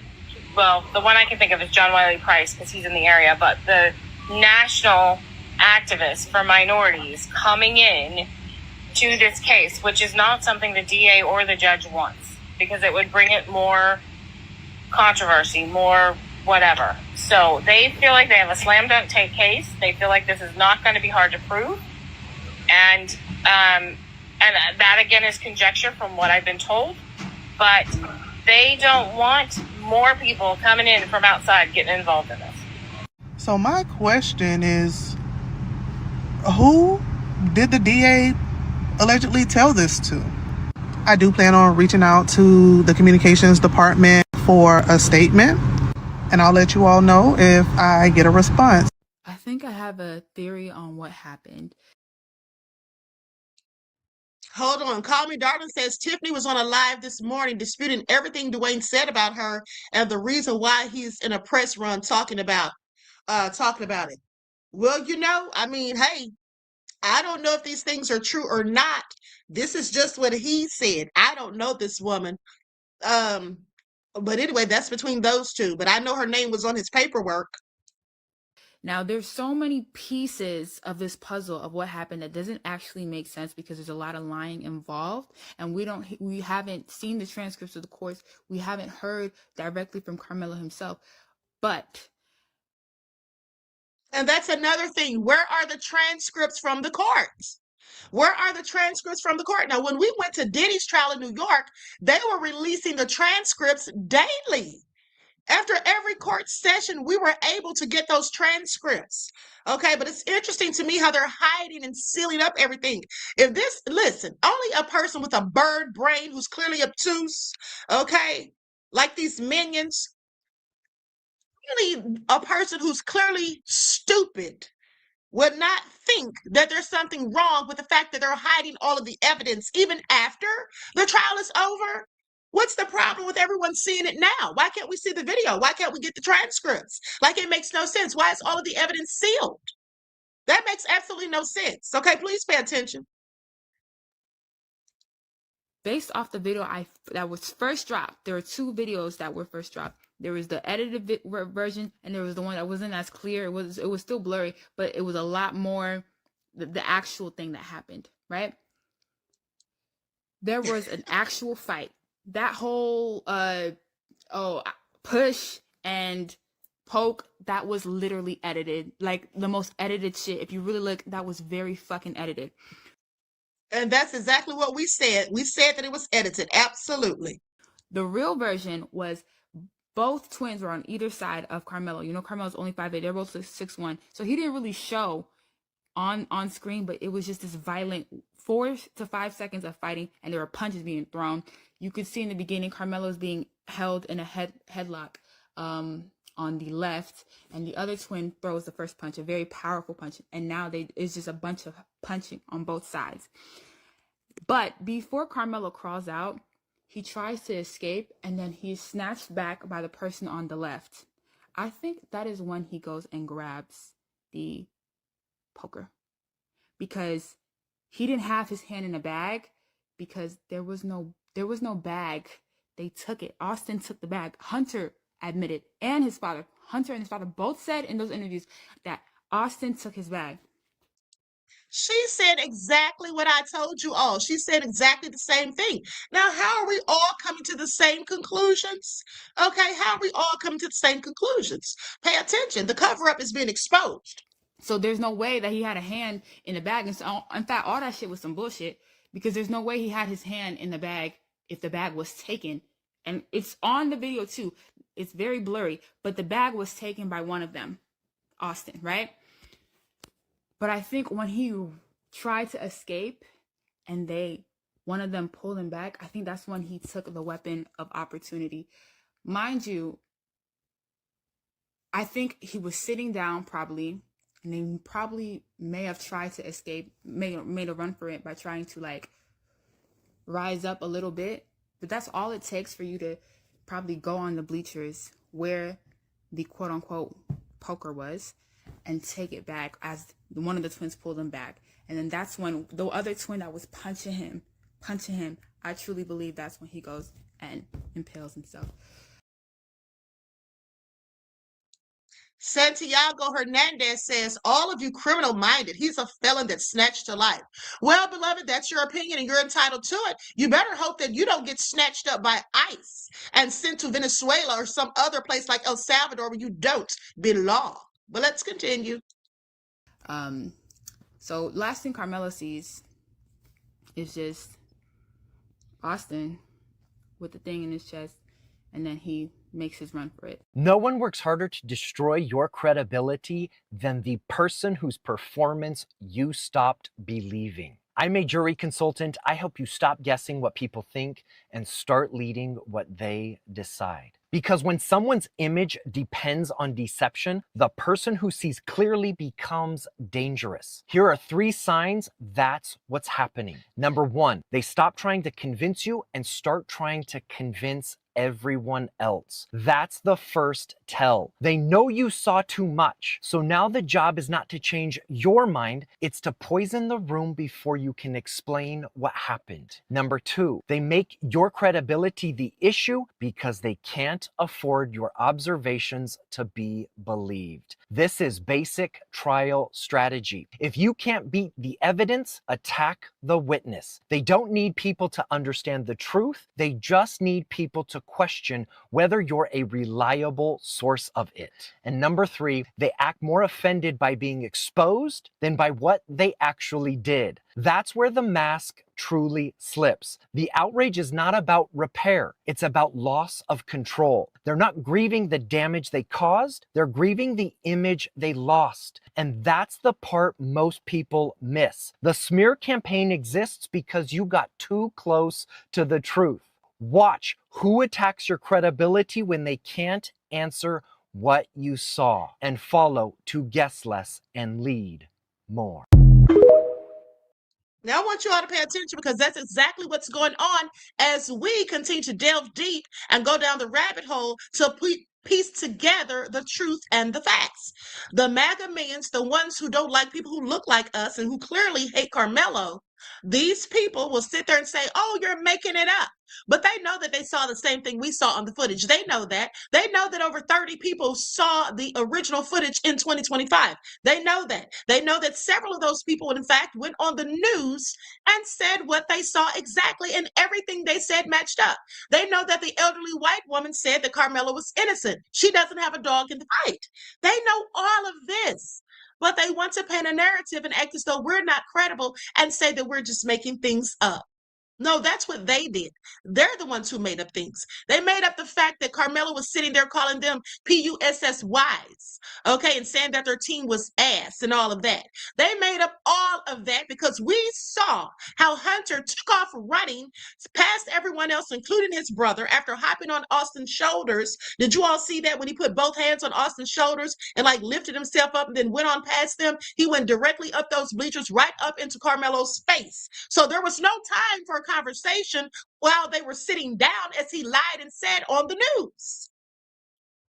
one I can think of is John Wiley Price, because he's in the area, but the national activists for minorities coming in to this case, which is not something the DA or the judge wants, because it would bring it more controversy, more whatever. So they feel like they have a slam dunk take case. They feel like this is not going to be hard to prove. And that again is conjecture from what I've been told, but they don't want more people coming in from outside getting involved in this. So my question is, who did the DA allegedly tell this to? I do plan on reaching out to the communications department for a statement, and I'll let you all know if I get a response. I think I have a theory on what happened. Hold on. Call Me Darling says Tiffany was on a live this morning disputing everything Dwayne said about her and the reason why he's in a press run talking about it. Well, I mean, hey, I don't know if these things are true or not. This is just what he said. I don't know this woman. But anyway, that's between those two. But I know her name was on his paperwork. Now, there's so many pieces of this puzzle of what happened that doesn't actually make sense because there's a lot of lying involved, and we haven't seen the transcripts of the courts. We haven't heard directly from Carmelo himself. And that's another thing. Where are the transcripts from the courts? Where are the transcripts from the court? Now, when we went to Diddy's trial in New York, they were releasing the transcripts daily. After every court session, we were able to get those transcripts. Okay, but it's interesting to me how they're hiding and sealing up everything. Listen, only a person with a bird brain who's clearly obtuse, okay, like these minions, really a person who's clearly stupid would not think that there's something wrong with the fact that they're hiding all of the evidence even after the trial is over. What's the problem with everyone seeing it now? Why can't we see the video? Why can't we get the transcripts? Like, it makes no sense. Why is all of the evidence sealed? That makes absolutely no sense. Okay, please pay attention. Based off the video that was first dropped, there were two videos that were first dropped. There was the edited version, and there was the one that wasn't as clear. It was still blurry, but it was a lot more the actual thing that happened, right? There was an actual fight. That whole push and poke, that was literally edited. Like the most edited shit. If you really look, that was very fucking edited. And that's exactly what we said. We said that it was edited. Absolutely. The real version was both twins were on either side of Carmelo. Carmelo's only 5'8". They're both 6'1". So he didn't really show on screen, but it was just this violent 4 to 5 seconds of fighting, and there were punches being thrown. You could see in the beginning Carmelo's being held in a headlock on the left, and the other twin throws the first punch, a very powerful punch, and now it's just a bunch of punching on both sides. But before Carmelo crawls out, he tries to escape, and then he's snatched back by the person on the left. I think that is when he goes and grabs the poker, because he didn't have his hand in a bag, because there was no bag. They took it. Austin took the bag. Hunter admitted, and his father, Hunter and his father both said in those interviews that Austin took his bag. She said exactly what I told you all. She said exactly the same thing. Now, how are we all coming to the same conclusions? Okay, how are we all coming to the same conclusions? Pay attention. The cover up is being exposed. So there's no way that he had a hand in the bag. And so, in fact, all that shit was some bullshit, because there's no way he had his hand in the bag if the bag was taken. And it's on the video too. It's very blurry, but the bag was taken by one of them, Austin, right? But I think when he tried to escape and one of them pulled him back, I think that's when he took the weapon of opportunity. Mind you, I think he was sitting down probably, and they probably may have tried to escape, made a run for it by trying to like rise up a little bit. But that's all it takes for you to probably go on the bleachers where the quote unquote poker was and take it back as one of the twins pulled him back. And then that's when the other twin that was punching him, I truly believe that's when he goes and impales himself. Santiago Hernandez says, all of you criminal-minded. He's a felon that snatched a life. Well, beloved, that's your opinion and you're entitled to it. You better hope that you don't get snatched up by ICE and sent to Venezuela or some other place like El Salvador where you don't belong. But let's continue. So last thing Carmelo sees is just Austin with the thing in his chest, and then he makes his run for it. No one works harder to destroy your credibility than the person whose performance you stopped believing. I'm a jury consultant. I help you stop guessing what people think and start leading what they decide. Because when someone's image depends on deception, the person who sees clearly becomes dangerous. Here are 3 signs that's what's happening. Number 1, they stop trying to convince you and start trying to convince everyone else. That's the first tell. They know you saw too much. So now the job is not to change your mind, it's to poison the room before you can explain what happened. Number 2, they make your credibility the issue because they can't afford your observations to be believed. This is basic trial strategy. If you can't beat the evidence, attack the witness. They don't need people to understand the truth. They just need people to question whether you're a reliable source of it. And number 3, they act more offended by being exposed than by what they actually did. That's where the mask truly slips. The outrage is not about repair. It's about loss of control. They're not grieving the damage they caused. They're grieving the image they lost. And that's the part most people miss. The smear campaign exists because you got too close to the truth. Watch who attacks your credibility when they can't answer what you saw, and follow to guess less and lead more. Now I want you all to pay attention because that's exactly what's going on as we continue to delve deep and go down the rabbit hole to piece together the truth and the facts. The MAGA millions, the ones who don't like people who look like us and who clearly hate Carmelo, these people will sit there and say, oh, you're making it up. But they know that they saw the same thing we saw on the footage. They know that. They know that over 30 people saw the original footage in 2025. They know that. They know that several of those people, in fact, went on the news and said what they saw exactly, and everything they said matched up. They know that the elderly white woman said that Carmelo was innocent. She doesn't have a dog in the fight. They know all of this. But they want to paint a narrative and act as though we're not credible and say that we're just making things up. No, that's what they did. They're the ones who made up things. They made up the fact that Carmelo was sitting there calling them PUSSYs, okay, and saying that their team was ass and all of that. They made up all of that because we saw how Hunter took off running past everyone else, including his brother, after hopping on Austin's shoulders. Did you all see that when he put both hands on Austin's shoulders and like lifted himself up and then went on past them? He went directly up those bleachers right up into Carmelo's face. So there was no time for a conversation while they were sitting down, as he lied and said on the news.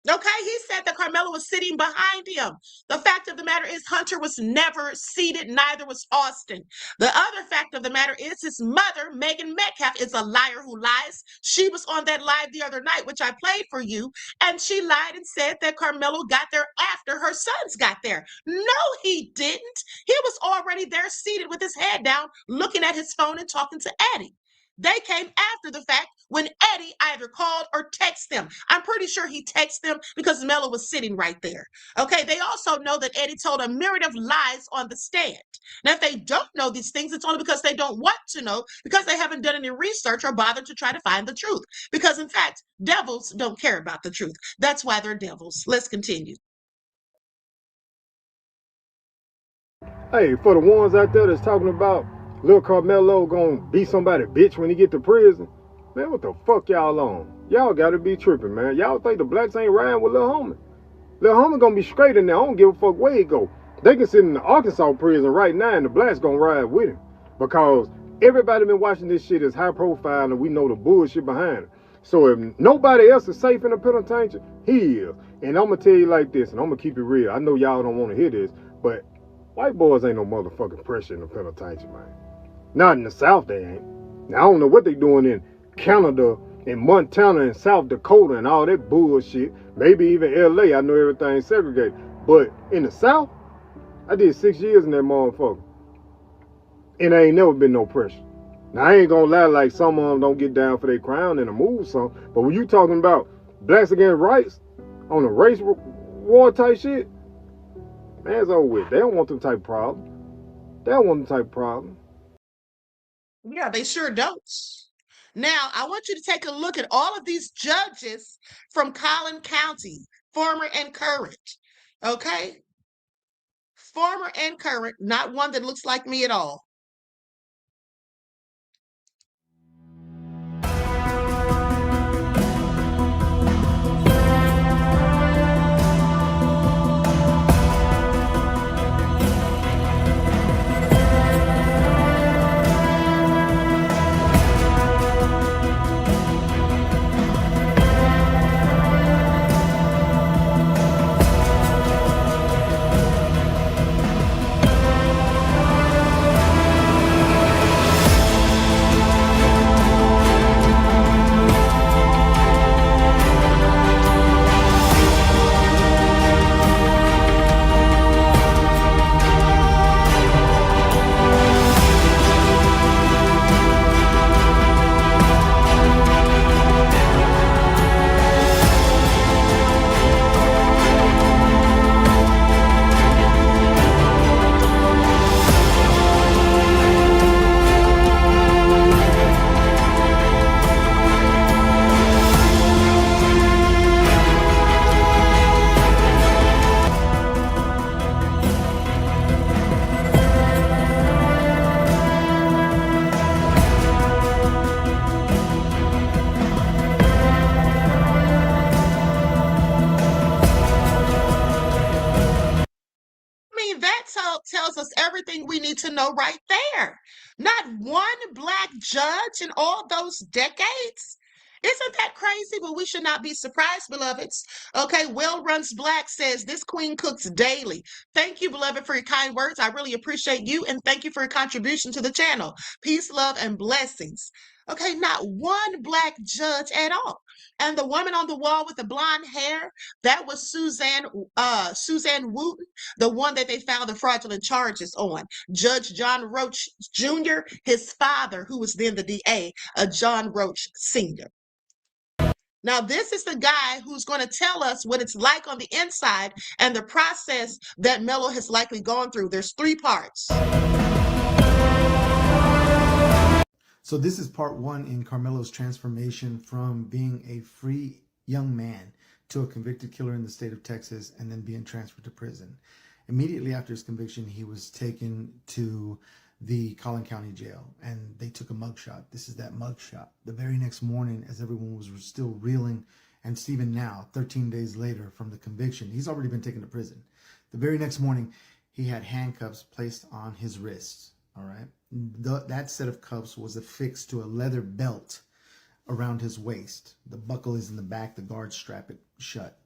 Okay, he said that Carmelo was sitting behind him. The fact of the matter is Hunter was never seated, neither was Austin. The other fact of the matter is his mother, Megan Metcalf, is a liar who lies. She was on that live the other night, which I played for you, and she lied and said that Carmelo got there after her sons got there. No, he didn't. He was already there seated with his head down, looking at his phone and talking to Eddie. They came after the fact when Eddie either called or texted them. I'm pretty sure he texted them because Melo was sitting right there. Okay, they also know that Eddie told a myriad of lies on the stand. Now, if they don't know these things, it's only because they don't want to know, because they haven't done any research or bothered to try to find the truth. Because, in fact, devils don't care about the truth. That's why they're devils. Let's continue. Hey, for the ones out there that's talking about Lil Carmelo gonna be somebody bitch when he get to prison, man, what the fuck y'all on? Y'all gotta be tripping, man. Y'all think the blacks ain't riding with Lil Homie? Lil Homie gonna be straight in there. I don't give a fuck where he go. They can sit in the Arkansas prison right now and the blacks gonna ride with him. Because everybody been watching this shit as high profile and we know the bullshit behind it. So if nobody else is safe in the penitentiary, he is. And I'm gonna tell you like this, and I'm gonna keep it real. I know y'all don't wanna hear this, but white boys ain't no motherfucking pressure in the penitentiary, man. Not in the South, they ain't. Now, I don't know what they doing in Canada and Montana and South Dakota and all that bullshit. Maybe even LA, I know everything's segregated. But in the South, I did 6 years in that motherfucker. And there ain't never been no pressure. Now, I ain't gonna lie, like some of them don't get down for their crown and a move some. But when you talking about blacks against rights on a race war type shit, man, it's over with. They don't want them type of problem. They don't want them type of problem. Yeah, they sure don't. Now, I want you to take a look at all of these judges from Collin County, former and current. Okay? Former and current, not one that looks like me at all. Tells us everything we need to know right there. Not one black judge in all those decades. Isn't that crazy? But we should not be surprised, beloveds. Okay, Well Runs Black says, this queen cooks daily. Thank you, beloved, for your kind words. I really appreciate you, and thank you for your contribution to the channel. Peace, love, and blessings. Okay, not one black judge at all. And the woman on the wall with the blonde hair, that was Suzanne Wooten, the one that they found the fraudulent charges on. Judge John Roach Jr., his father, who was then the DA, John Roach Sr. Now, this is the guy who's going to tell us what it's like on the inside and the process that Melo has likely gone through. There's 3 parts. So this is part 1 in Carmelo's transformation from being a free young man to a convicted killer in the state of Texas and then being transferred to prison. Immediately after his conviction, he was taken to the Collin County Jail and they took a mugshot. This is that mugshot. The very next morning, as everyone was still reeling, and even now, 13 days later from the conviction, he's already been taken to prison. The very next morning, he had handcuffs placed on his wrists. All right. That set of cuffs was affixed to a leather belt around his waist. The buckle is in the back. The guards strap it shut.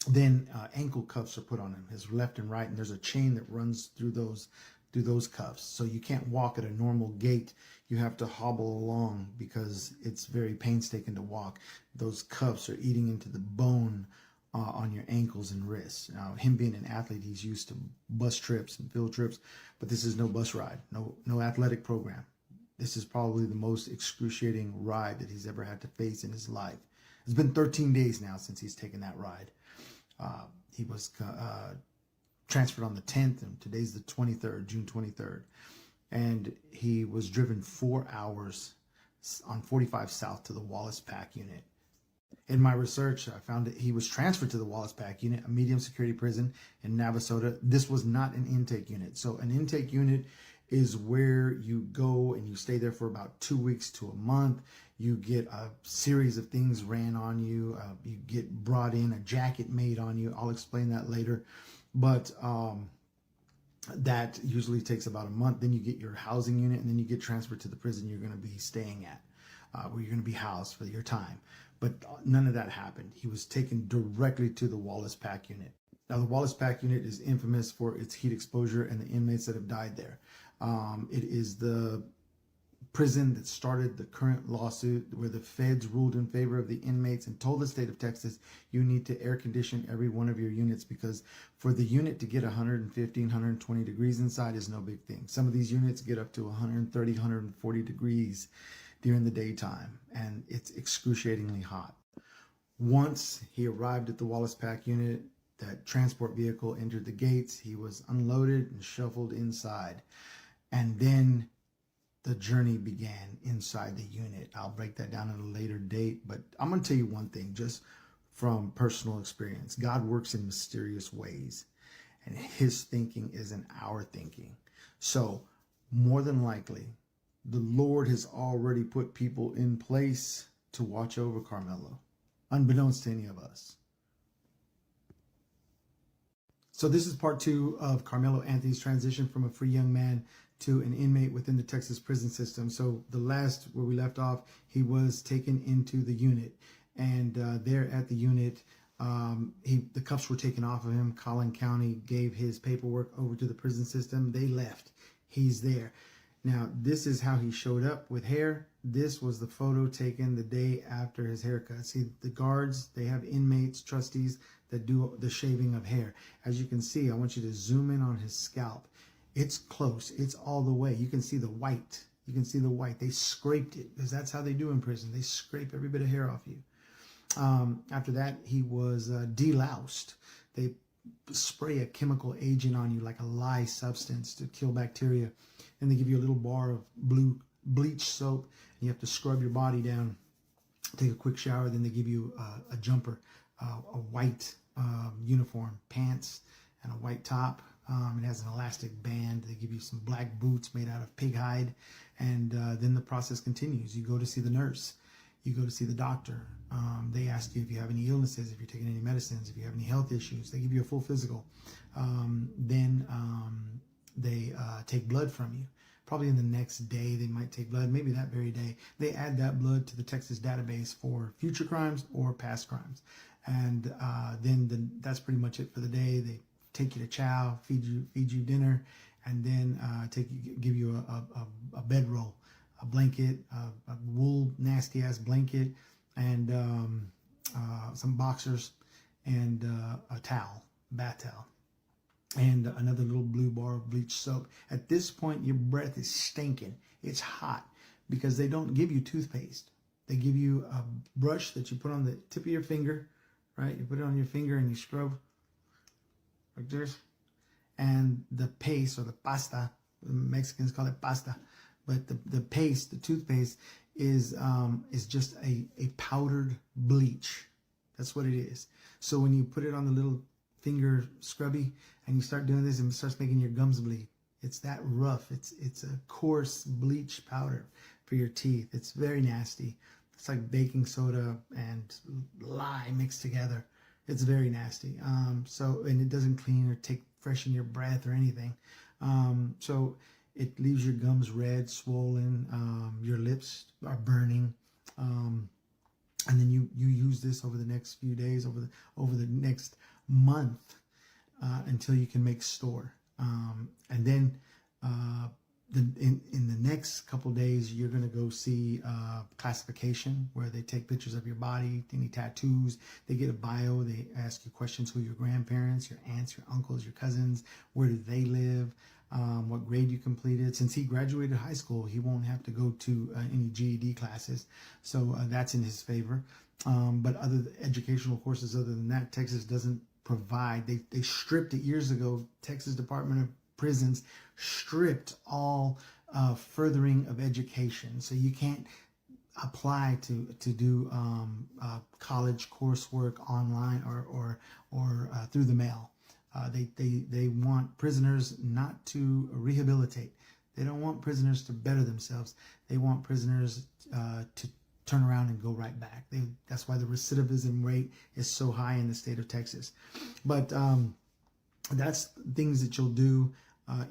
Then ankle cuffs are put on him, his left and right, and there's a chain that runs through those cuffs. So you can't walk at a normal gait. You have to hobble along because it's very painstaking to walk. Those cuffs are eating into the bone on your ankles and wrists. Now, him being an athlete, he's used to bus trips and field trips, but this is no bus ride, no athletic program. This is probably the most excruciating ride that he's ever had to face in his life. It's been 13 days now since he's taken that ride. He was transferred on the 10th, and today's the 23rd, June 23rd. And he was driven 4 hours on 45 South to the Wallace Pack unit. In my research, I found that he was transferred to the Wallace Pack unit, a medium security prison in Navasota. This was not an intake unit. So an intake unit is where you go and you stay there for about 2 weeks to a month. You get a series of things ran on you. You get brought in, a jacket made on you. I'll explain that later. But that usually takes about a month. Then you get your housing unit, and then you get transferred to the prison you're going to be staying at, where you're going to be housed for your time. But none of that happened. He was taken directly to the Wallace Pack unit. Now, the Wallace Pack unit is infamous for its heat exposure and the inmates that have died there. It is the prison that started the current lawsuit where the feds ruled in favor of the inmates and told the state of Texas, you need to air condition every one of your units, because for the unit to get 115, 120 degrees inside is no big thing. Some of these units get up to 130, 140 degrees during the daytime, and it's excruciatingly hot. Once he arrived at the Wallace Pack unit, that transport vehicle entered the gates, he was unloaded and shuffled inside. And then the journey began inside the unit. I'll break that down at a later date, but I'm going to tell you one thing just from personal experience. God works in mysterious ways, and his thinking isn't our thinking. So more than likely, the Lord has already put people in place to watch over Carmelo, unbeknownst to any of us. So this is part 2 of Carmelo Anthony's transition from a free young man to an inmate within the Texas prison system. So the last where we left off, he was taken into the unit, and there at the unit, the cuffs were taken off of him. Collin County gave his paperwork over to the prison system. They left. He's there. Now, this is how he showed up with hair. This was the photo taken the day after his haircut. See, the guards, they have inmates, trustees that do the shaving of hair. As you can see, I want you to zoom in on his scalp. It's close. It's all the way. You can see the white. You can see the white. They scraped it, because that's how they do in prison. They scrape every bit of hair off you. After that, he was deloused. They spray a chemical agent on you, like a lye substance, to kill bacteria. And they give you a little bar of blue bleach soap, and you have to scrub your body down, take a quick shower. Then they give you a jumper, a white uniform, pants, and a white top. It has an elastic band. They give you some black boots made out of pig hide. And then the process continues. You go to see the nurse. You go to see the doctor. They ask you if you have any illnesses, if you're taking any medicines, if you have any health issues. They give you a full physical. Then they take blood from you. Probably in the next day, they might take blood. Maybe that very day. They add that blood to the Texas database for future crimes or past crimes. And then that's pretty much it for the day. They take you to chow, feed you dinner, and then give you a bedroll, a blanket, a wool nasty ass blanket, and some boxers, and a towel, bath towel, and another little blue bar of bleach soap. At this point, your breath is stinking. It's hot because they don't give you toothpaste. They give you a brush that you put on the tip of your finger, right? You put it on your finger and you scrub like this. And the paste, or the pasta, the Mexicans call it pasta, but the paste, the toothpaste, is just a powdered bleach. That's what it is. So when you put it on the little finger scrubby and you start doing this, and it starts making your gums bleed. It's that rough. It's a coarse bleach powder for your teeth. It's very nasty. It's like baking soda and lye mixed together. It's very nasty. And it doesn't clean or freshen your breath or anything. So it leaves your gums red, swollen. Your lips are burning. and then you use this over the next few days, over the next month, until you can make store. And then in the next couple days, you're going to go see classification, where they take pictures of your body, any tattoos. They get a bio. They ask you questions: who are your grandparents, your aunts, your uncles, your cousins, where do they live, what grade you completed. Since he graduated high school, he won't have to go to any GED classes, so that's in his favor. But other educational courses other than that, Texas doesn't provide. They stripped it years ago. Texas Department of Prisons stripped all furthering of education, so you can't apply to do college coursework online or through the mail. They want prisoners not to rehabilitate. They don't want prisoners to better themselves. They want prisoners to turn around and go right back. That's why the recidivism rate is so high in the state of Texas. But that's things that you'll do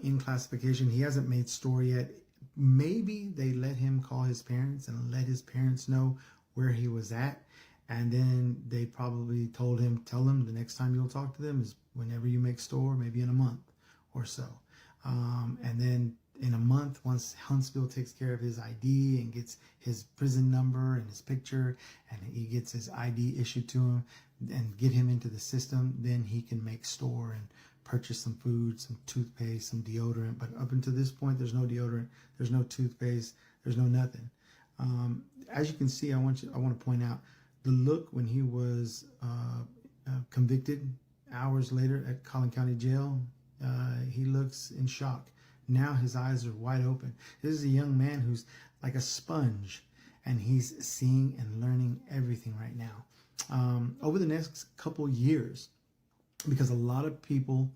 in classification. He hasn't made store yet. Maybe they let him call his parents and let his parents know where he was at. And then they probably tell him the next time you'll talk to them is whenever you make store, maybe in a month or so. And then in a month, once Huntsville takes care of his ID and gets his prison number and his picture, and he gets his ID issued to him and get him into the system, then he can make store and purchase some food, some toothpaste, some deodorant. But up until this point, there's no deodorant, there's no toothpaste, there's no nothing. As you can see, I want to point out the look when he was convicted hours later at Collin County Jail. He looks in shock. Now his eyes are wide open. This is a young man who's like a sponge, and he's seeing and learning everything right now. Over the next couple years, because a lot of people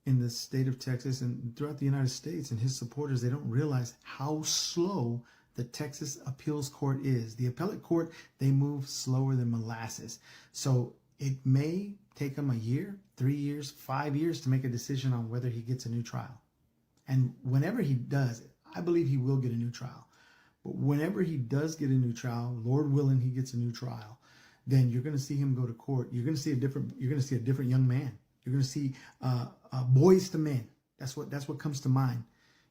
in the state of Texas and throughout the United States and his supporters, they don't realize how slow the Texas appeals court is. The appellate court, they move slower than molasses. So it may take him a year, 3 years, 5 years to make a decision on whether he gets a new trial. And whenever he does, I believe he will get a new trial. But whenever he does get a new trial, Lord willing, he gets a new trial, then you're going to see him go to court. You're going to see a different young man. You're going to see boys to men. That's what comes to mind.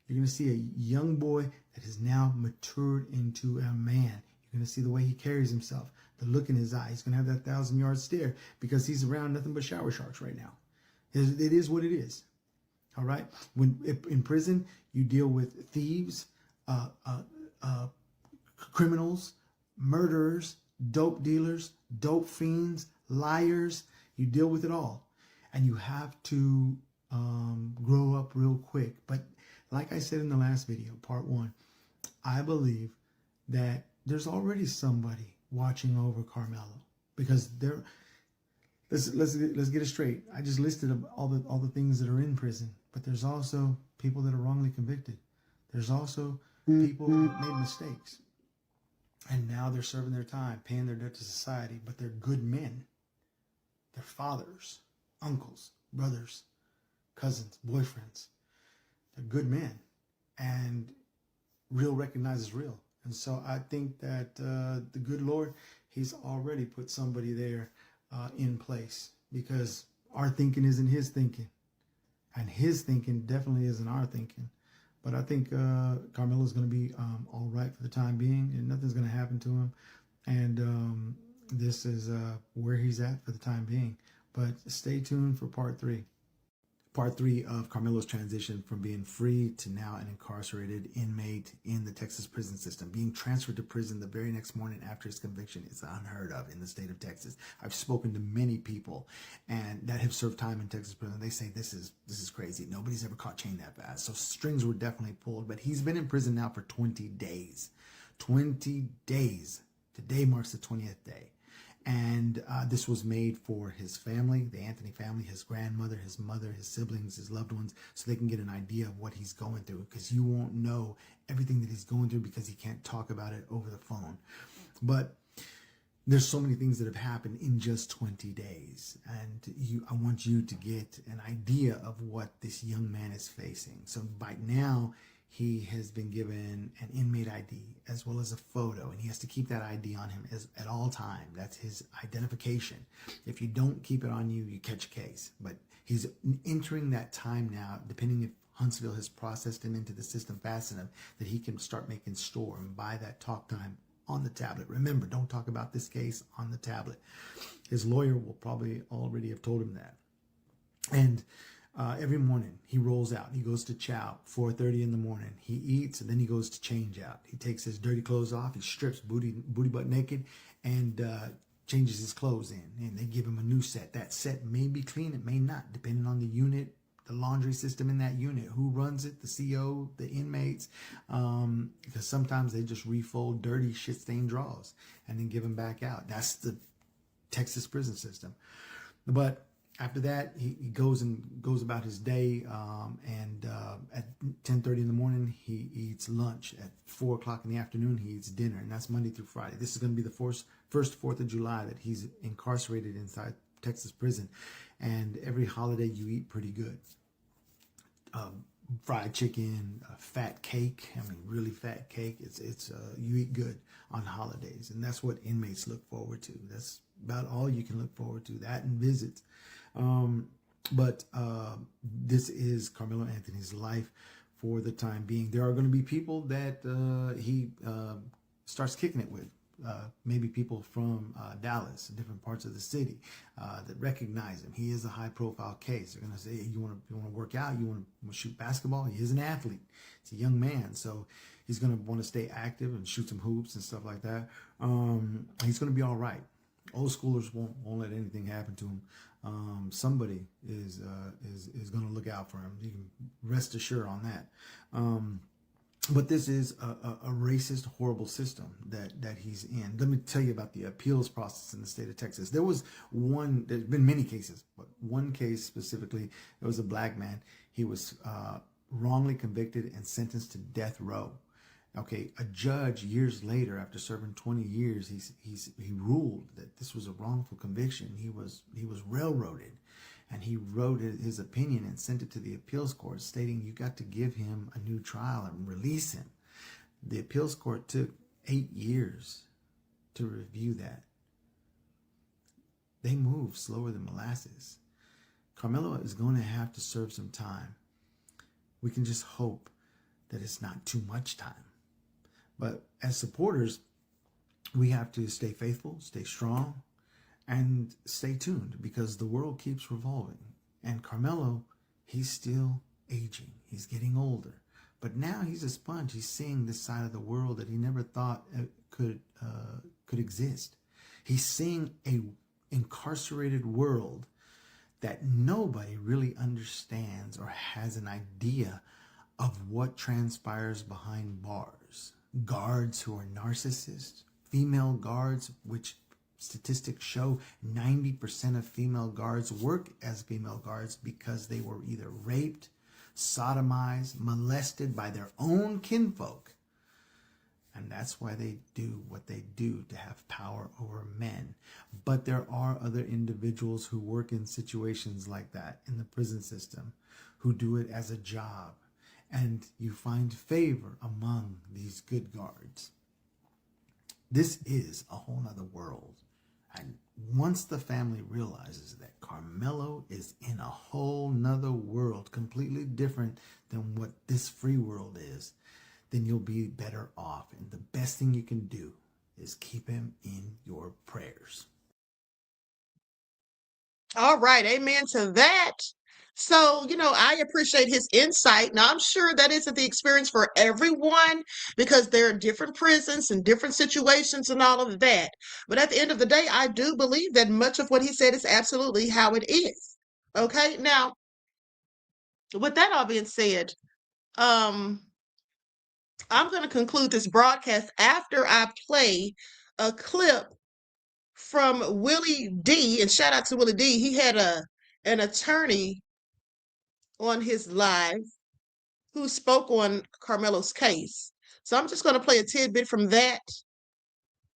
You're going to see a young boy that has now matured into a man. You're going to see the way he carries himself, the look in his eye. He's going to have that 1,000-yard stare because he's around nothing but shower sharks right now. It is what it is. All right. When in prison, you deal with thieves, criminals, murderers, dope dealers, dope fiends, liars. You deal with it all, and you have to grow up real quick. But like I said in the last video, part 1, I believe that there's already somebody watching over Carmelo, because there. Let's get it straight. I just listed all the things that are in prison, but there's also people that are wrongly convicted. There's also people who made mistakes, and now they're serving their time, paying their debt to society. But they're good men. They're fathers, uncles, brothers, cousins, boyfriends. They're good men, and real recognizes real. And so I think that the good Lord, He's already put somebody there in place, because our thinking isn't His thinking, and His thinking definitely isn't our thinking. But I think Carmelo is going to be all right for the time being, and nothing's going to happen to him. And this is where he's at for the time being. But stay tuned for part 3. Part 3 of Carmelo's transition from being free to now an incarcerated inmate in the Texas prison system. Being transferred to prison the very next morning after his conviction is unheard of in the state of Texas. I've spoken to many people and that have served time in Texas prison. They say this is crazy. Nobody's ever caught chain that fast. So strings were definitely pulled. But he's been in prison now for 20 days. 20 days. Today marks the 20th day. And this was made for his family, the Anthony family, his grandmother, his mother, his siblings, his loved ones, so they can get an idea of what he's going through, because you won't know everything that he's going through because he can't talk about it over the phone. But there's so many things that have happened in just 20 days. And I want you to get an idea of what this young man is facing. So by now, he has been given an inmate ID as well as a photo, and he has to keep that ID on him at all times. That's his identification. If you don't keep it on you, you catch a case. But he's entering that time now, depending if Huntsville has processed him into the system fast enough that he can start making store and buy that talk time on the tablet. Remember, don't talk about this case on the tablet. His lawyer will probably already have told him that. And every morning he rolls out. He goes to chow, 4:30 in the morning. He eats, and then he goes to change out. He takes his dirty clothes off. He strips booty butt naked, and changes his clothes in. And they give him a new set. That set may be clean, it may not, depending on the unit, the laundry system in that unit, who runs it, the CO, the inmates, because sometimes they just refold dirty shit-stained drawers and then give them back out. That's the Texas prison system. But after that, he goes about his day, and at 10:30 in the morning, he eats lunch. At 4 o'clock in the afternoon, he eats dinner, and that's Monday through Friday. This is going to be the first 4th of July that he's incarcerated inside Texas prison, and every holiday you eat pretty good. Fried chicken, fat cake. I mean, really fat cake. It's you eat good on holidays, and that's what inmates look forward to. That's about all you can look forward to. That and visits. But this is Carmelo Anthony's life for the time being. There are going to be people that he starts kicking it with. Maybe people from Dallas, different parts of the city, that recognize him. He is a high-profile case. They're going to say, hey, you want to work out? You want to shoot basketball? He is an athlete. He's a young man, so he's going to want to stay active and shoot some hoops and stuff like that. He's going to be all right. Old schoolers won't let anything happen to him. Somebody is going to look out for him. You can rest assured on that. But this is a racist, horrible system that he's in. Let me tell you about the appeals process in the state of Texas. There's been many cases, but one case specifically, there was a black man. He was wrongly convicted and sentenced to death row. Okay, a judge years later, after serving 20 years, he ruled that this was a wrongful conviction. He was railroaded. And he wrote his opinion and sent it to the appeals court, stating you got to give him a new trial and release him. The appeals court took 8 years to review that. They move slower than molasses. Carmelo is going to have to serve some time. We can just hope that it's not too much time. But as supporters, we have to stay faithful, stay strong, and stay tuned, because the world keeps revolving. And Carmelo, he's still aging. He's getting older. But now he's a sponge. He's seeing this side of the world that he never thought could exist. He's seeing a incarcerated world that nobody really understands or has an idea of what transpires behind bars. Guards who are narcissists, female guards, which statistics show 90% of female guards work as female guards because they were either raped, sodomized, molested by their own kinfolk. And that's why they do what they do, to have power over men. But there are other individuals who work in situations like that in the prison system, who do it as a job. And you find favor among these good guards. This is a whole nother world. And once the family realizes that Carmelo is in a whole nother world, completely different than what this free world is, then you'll be better off. And the best thing you can do is keep him in your prayers. All right, amen to that. So, I appreciate his insight. Now, I'm sure that isn't the experience for everyone, because there are different prisons and different situations and all of that. But at the end of the day, I do believe that much of what he said is absolutely how it is. Okay, now, with that all being said, I'm going to conclude this broadcast after I play a clip from Willie D, and shout out to Willie D. He had an attorney on his live who spoke on Carmelo's case. So I'm just going to play a tidbit from that,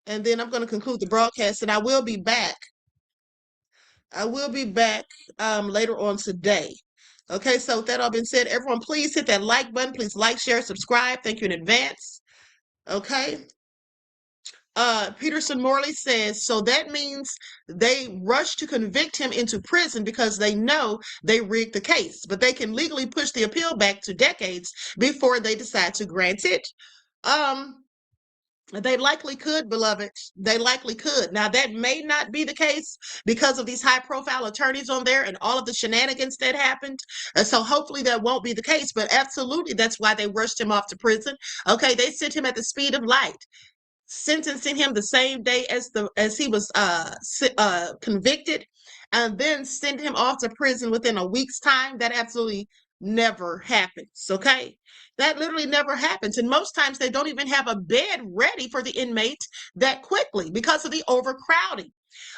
and then I'm going to conclude the broadcast, and I will be back. Later on today. Okay, so with that all being said, everyone, please hit that like button. Please like, share, subscribe. Thank you in advance. Okay. Peterson Morley says, so that means they rush to convict him into prison because they know they rigged the case, but they can legally push the appeal back to decades before they decide to grant it. They likely could, beloved. They likely could. Now, that may not be the case because of these high-profile attorneys on there and all of the shenanigans that happened. And so hopefully that won't be the case, but absolutely that's why they rushed him off to prison. Okay, they sent him at the speed of light, sentencing him the same day as he was convicted, and then send him off to prison within a week's time. That absolutely never happens. Okay, that literally never happens, and most times they don't even have a bed ready for the inmate that quickly because of the overcrowding.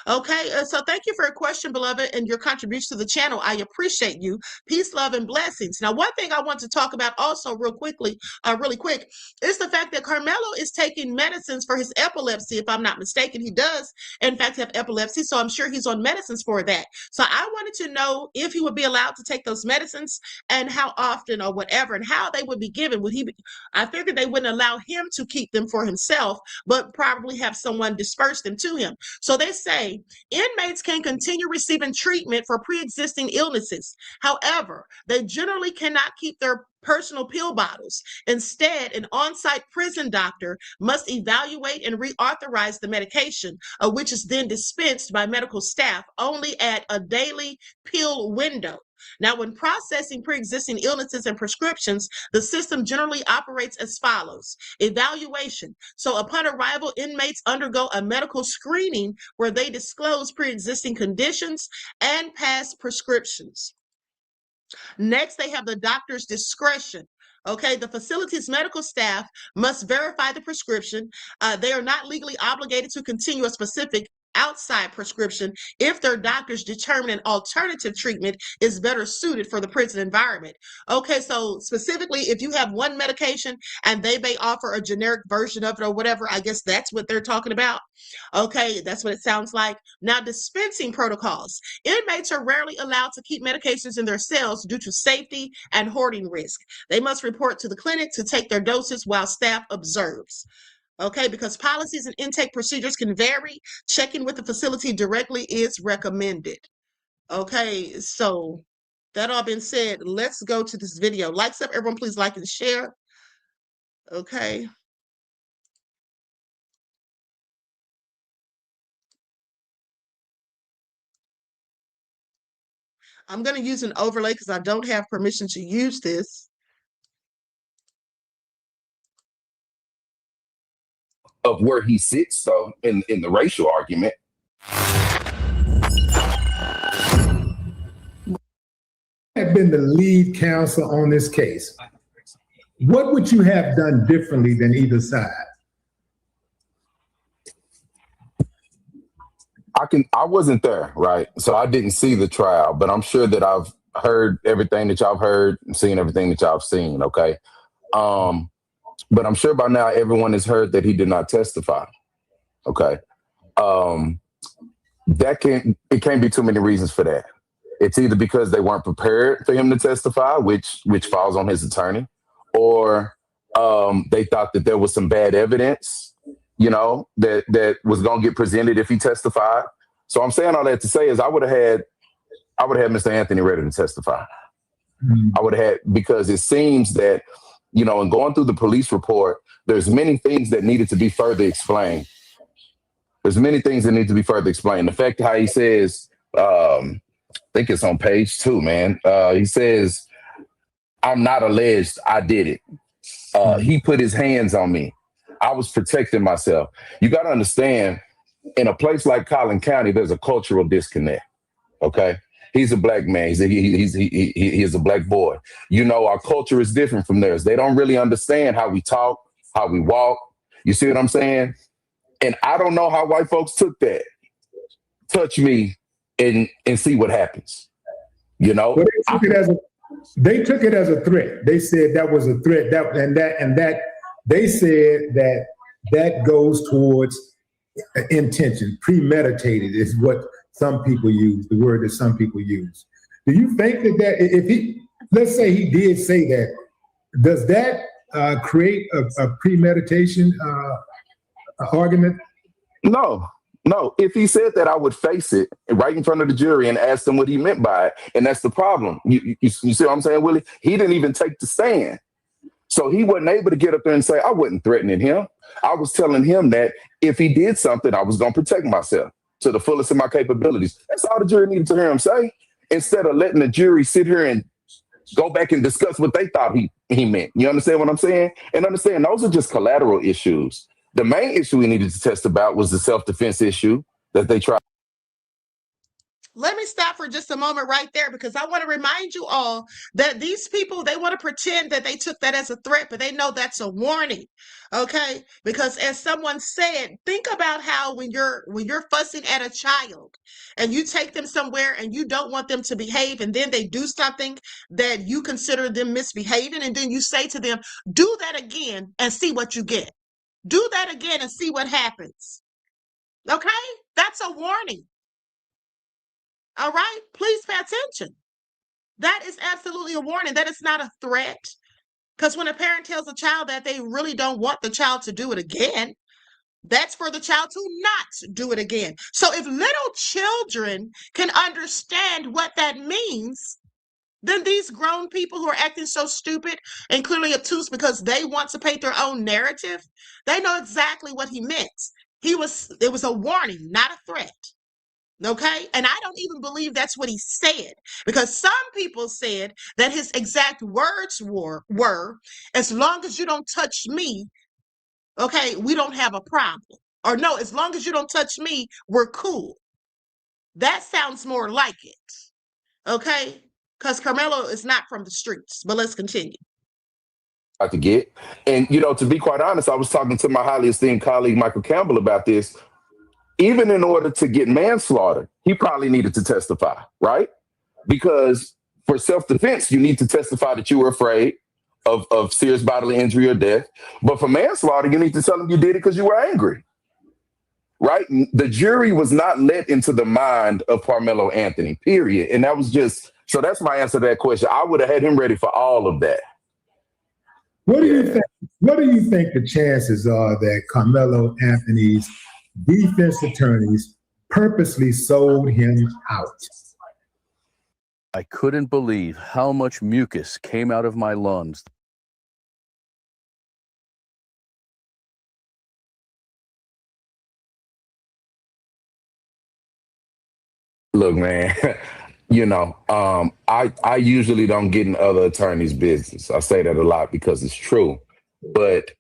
Okay, so thank you for your question, beloved, and your contribution to the channel. I appreciate you. Peace, love, and blessings. Now, one thing I want to talk about also really quick, is the fact that Carmelo is taking medicines for his epilepsy. If I'm not mistaken, he does, in fact, have epilepsy, so I'm sure he's on medicines for that. So I wanted to know if he would be allowed to take those medicines and how often or whatever, and how they would be given. I figured they wouldn't allow him to keep them for himself, but probably have someone disperse them to him. So they say inmates can continue receiving treatment for pre-existing illnesses. However, they generally cannot keep their personal pill bottles. Instead, an on-site prison doctor must evaluate and reauthorize the medication, which is then dispensed by medical staff only at a daily pill window. Now, when processing pre-existing illnesses and prescriptions, the system generally operates as follows. Evaluation. So upon arrival, inmates undergo a medical screening where they disclose pre-existing conditions and past prescriptions. Next, they have the doctor's discretion. Okay, the facility's medical staff must verify the prescription. They are not legally obligated to continue a specific outside prescription if their doctors determine an alternative treatment is better suited for the prison environment. Okay, so specifically, if you have one medication and they may offer a generic version of it or whatever, I guess that's what they're talking about. Okay, that's what it sounds like. Now, dispensing protocols. Inmates are rarely allowed to keep medications in their cells due to safety and hoarding risk. They must report to the clinic to take their doses while staff observes. Okay, because policies and intake procedures can vary, checking with the facility directly is recommended. Okay, so that all being said, let's go to this video. Likes up, everyone, please like and share. Okay. I'm going to use an overlay because I don't have permission to use this. Of where he sits, though, in the racial argument. Have been the lead counsel on this case. What would you have done differently than either side? I wasn't there, right? So I didn't see the trial, but I'm sure that I've heard everything that y'all heard and seen everything that y'all have seen, okay? But I'm sure by now everyone has heard that he did not testify. Okay. It can't be too many reasons for that. It's either because they weren't prepared for him to testify, which falls on his attorney, or they thought that there was some bad evidence, that was going to get presented if he testified. So I'm saying all that to say is I would have had Mr. Anthony ready to testify. Mm-hmm. I would have had, because it seems that, in going through the police report, there's many things that needed to be further explained. The fact how he says, I think it's on page 2, man. He says, I'm not alleged, I did it. He put his hands on me. I was protecting myself. You got to understand, in a place like Collin County, there's a cultural disconnect. Okay. He's a black man. He's a black boy. Our culture is different from theirs. They don't really understand how we talk, how we walk. You see what I'm saying? And I don't know how white folks took that. Touch me and see what happens. Well, they took it as a threat. They said that was a threat. They said that goes towards intention. Premeditated is what some people use, the word that some people use. Do you think that if let's say he did say that. Does that create a premeditation argument? No. If he said that, I would face it right in front of the jury and ask them what he meant by it. And that's the problem. You see what I'm saying, Willie? He didn't even take the stand. So he wasn't able to get up there and say, I wasn't threatening him. I was telling him that if he did something, I was going to protect myself to the fullest of my capabilities. That's all the jury needed to hear him say, instead of letting the jury sit here and go back and discuss what they thought he meant. You understand what I'm saying? And understand those are just collateral issues. The main issue we needed to test about was the self-defense issue that they tried. Let me stop for just a moment right there, because I want to remind you all that these people, they want to pretend that they took that as a threat, but they know that's a warning. Okay? Because as someone said, think about how when you're fussing at a child and you take them somewhere and you don't want them to behave, and then they do something that you consider them misbehaving, and then you say to them, do that again and see what you get. Do that again and see what happens. Okay? That's a warning. All right? Please pay attention. That is absolutely a warning. That is not a threat. Because when a parent tells a child that they really don't want the child to do it again, that's for the child to not do it again. So if little children can understand what that means, then these grown people who are acting so stupid and clearly obtuse because they want to paint their own narrative, they know exactly what he meant. It was a warning, not a threat. Okay? And I don't even believe that's what he said, because some people said that his exact words were, as long as you don't touch me, okay, we don't have a problem. Or no, as long as you don't touch me, we're cool. That sounds more like it. Okay? Because Carmelo is not from the streets. But let's continue. To get. And, to be quite honest, I was talking to my highly esteemed colleague, Michael Campbell, about this. Even in order to get manslaughter, he probably needed to testify, right? Because for self-defense, you need to testify that you were afraid of serious bodily injury or death. But for manslaughter, you need to tell them you did it because you were angry, right? The jury was not let into the mind of Carmelo Anthony, period. And that was so that's my answer to that question. I would have had him ready for all of that. What do you think? What do you think the chances are that Carmelo Anthony's defense attorneys purposely sold him out? I couldn't believe how much mucus came out of my lungs. Look, man, I usually don't get in other attorneys' business. I say that a lot because it's true. But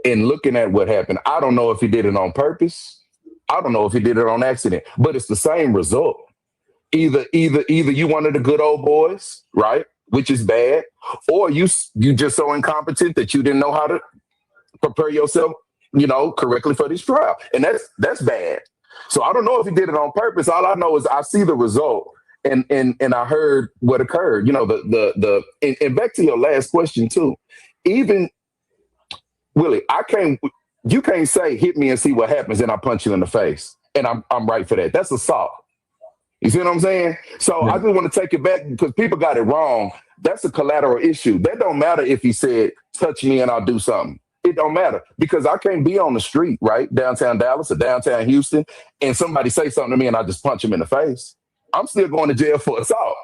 in looking at what happened, I don't know if he did it on purpose. I don't know if he did it on accident, but it's the same result. Either you one of the good old boys, right, which is bad, or you just so incompetent that you didn't know how to prepare yourself, correctly for this trial, and that's bad. So I don't know if he did it on purpose. All I know is I see the result, and I heard what occurred. And back to your last question too. Even Willie, you can't say hit me and see what happens, and I punch you in the face, and I'm right for that. That's assault. You see what I'm saying? So I just want to take it back because people got it wrong. That's a collateral issue. That don't matter if he said, touch me and I'll do something. It don't matter because I can't be on the street, right? Downtown Dallas or downtown Houston, and somebody say something to me and I just punch him in the face. I'm still going to jail for assault.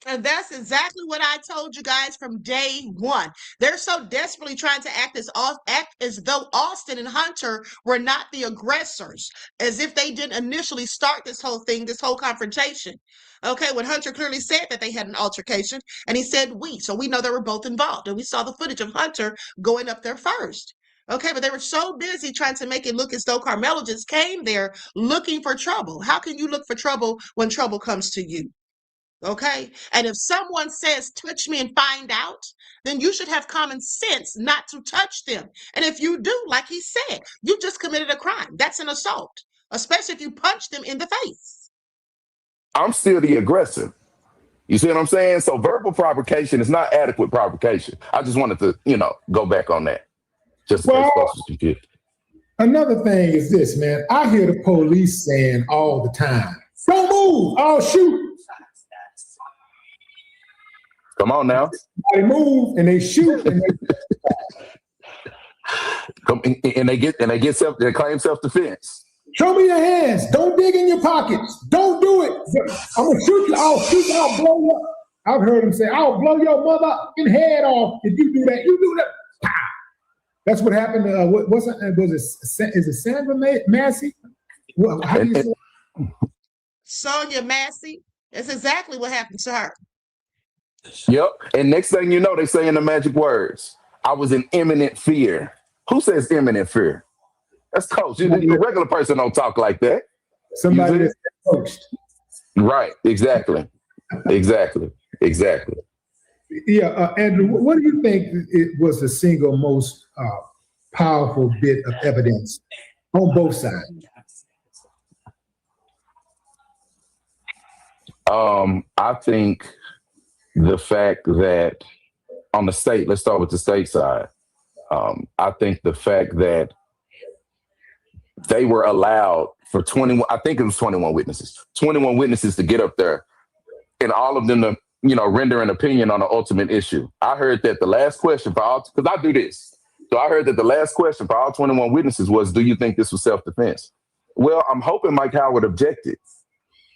And that's exactly what I told you guys from day one. They're so desperately trying to act as though Austin and Hunter were not the aggressors, as if they didn't initially start this whole thing, this whole confrontation. Okay, when Hunter clearly said that they had an altercation, and he said we, so we know they were both involved, and we saw the footage of Hunter going up there first. Okay, but they were so busy trying to make it look as though Carmelo just came there looking for trouble. How can you look for trouble when trouble comes to you? Okay. And if someone says, touch me and find out, then you should have common sense not to touch them. And if you do, like he said, you just committed a crime. That's an assault, especially if you punch them in the face. I'm still the aggressor. You see what I'm saying? So verbal provocation is not adequate provocation. I just wanted to, go back on that. Just in case folks was confused. Another thing is this, man. I hear the police saying all the time, don't move, I'll shoot. Come on now. They move and they shoot and they claim self-defense. show me your hands. Don't dig in your pockets. Don't do it. I'm gonna shoot you. I'll blow you up. I've heard him say, I'll blow your motherfucking head off if you do that. You do that. Pow. That's what happened. Is it Sandra Massey? How do you say it? Sonia Massey. That's exactly what happened to her. Yep. And next thing you know, they say in the magic words, I was in imminent fear. Who says imminent fear? That's coach. The regular person don't talk like that. Somebody that's coached. Right. Exactly. Exactly. Yeah, Andrew, what do you think it was the single most powerful bit of evidence on both sides? I think the fact that on the state, let's start with the state side. I think the fact that they were allowed for 21, I think it was 21 witnesses to get up there and all of them to, render an opinion on an ultimate issue. I heard that the last question for all, because I do this. So I heard that the last question for all 21 witnesses was, do you think this was self-defense? Well, I'm hoping Mike Howard objected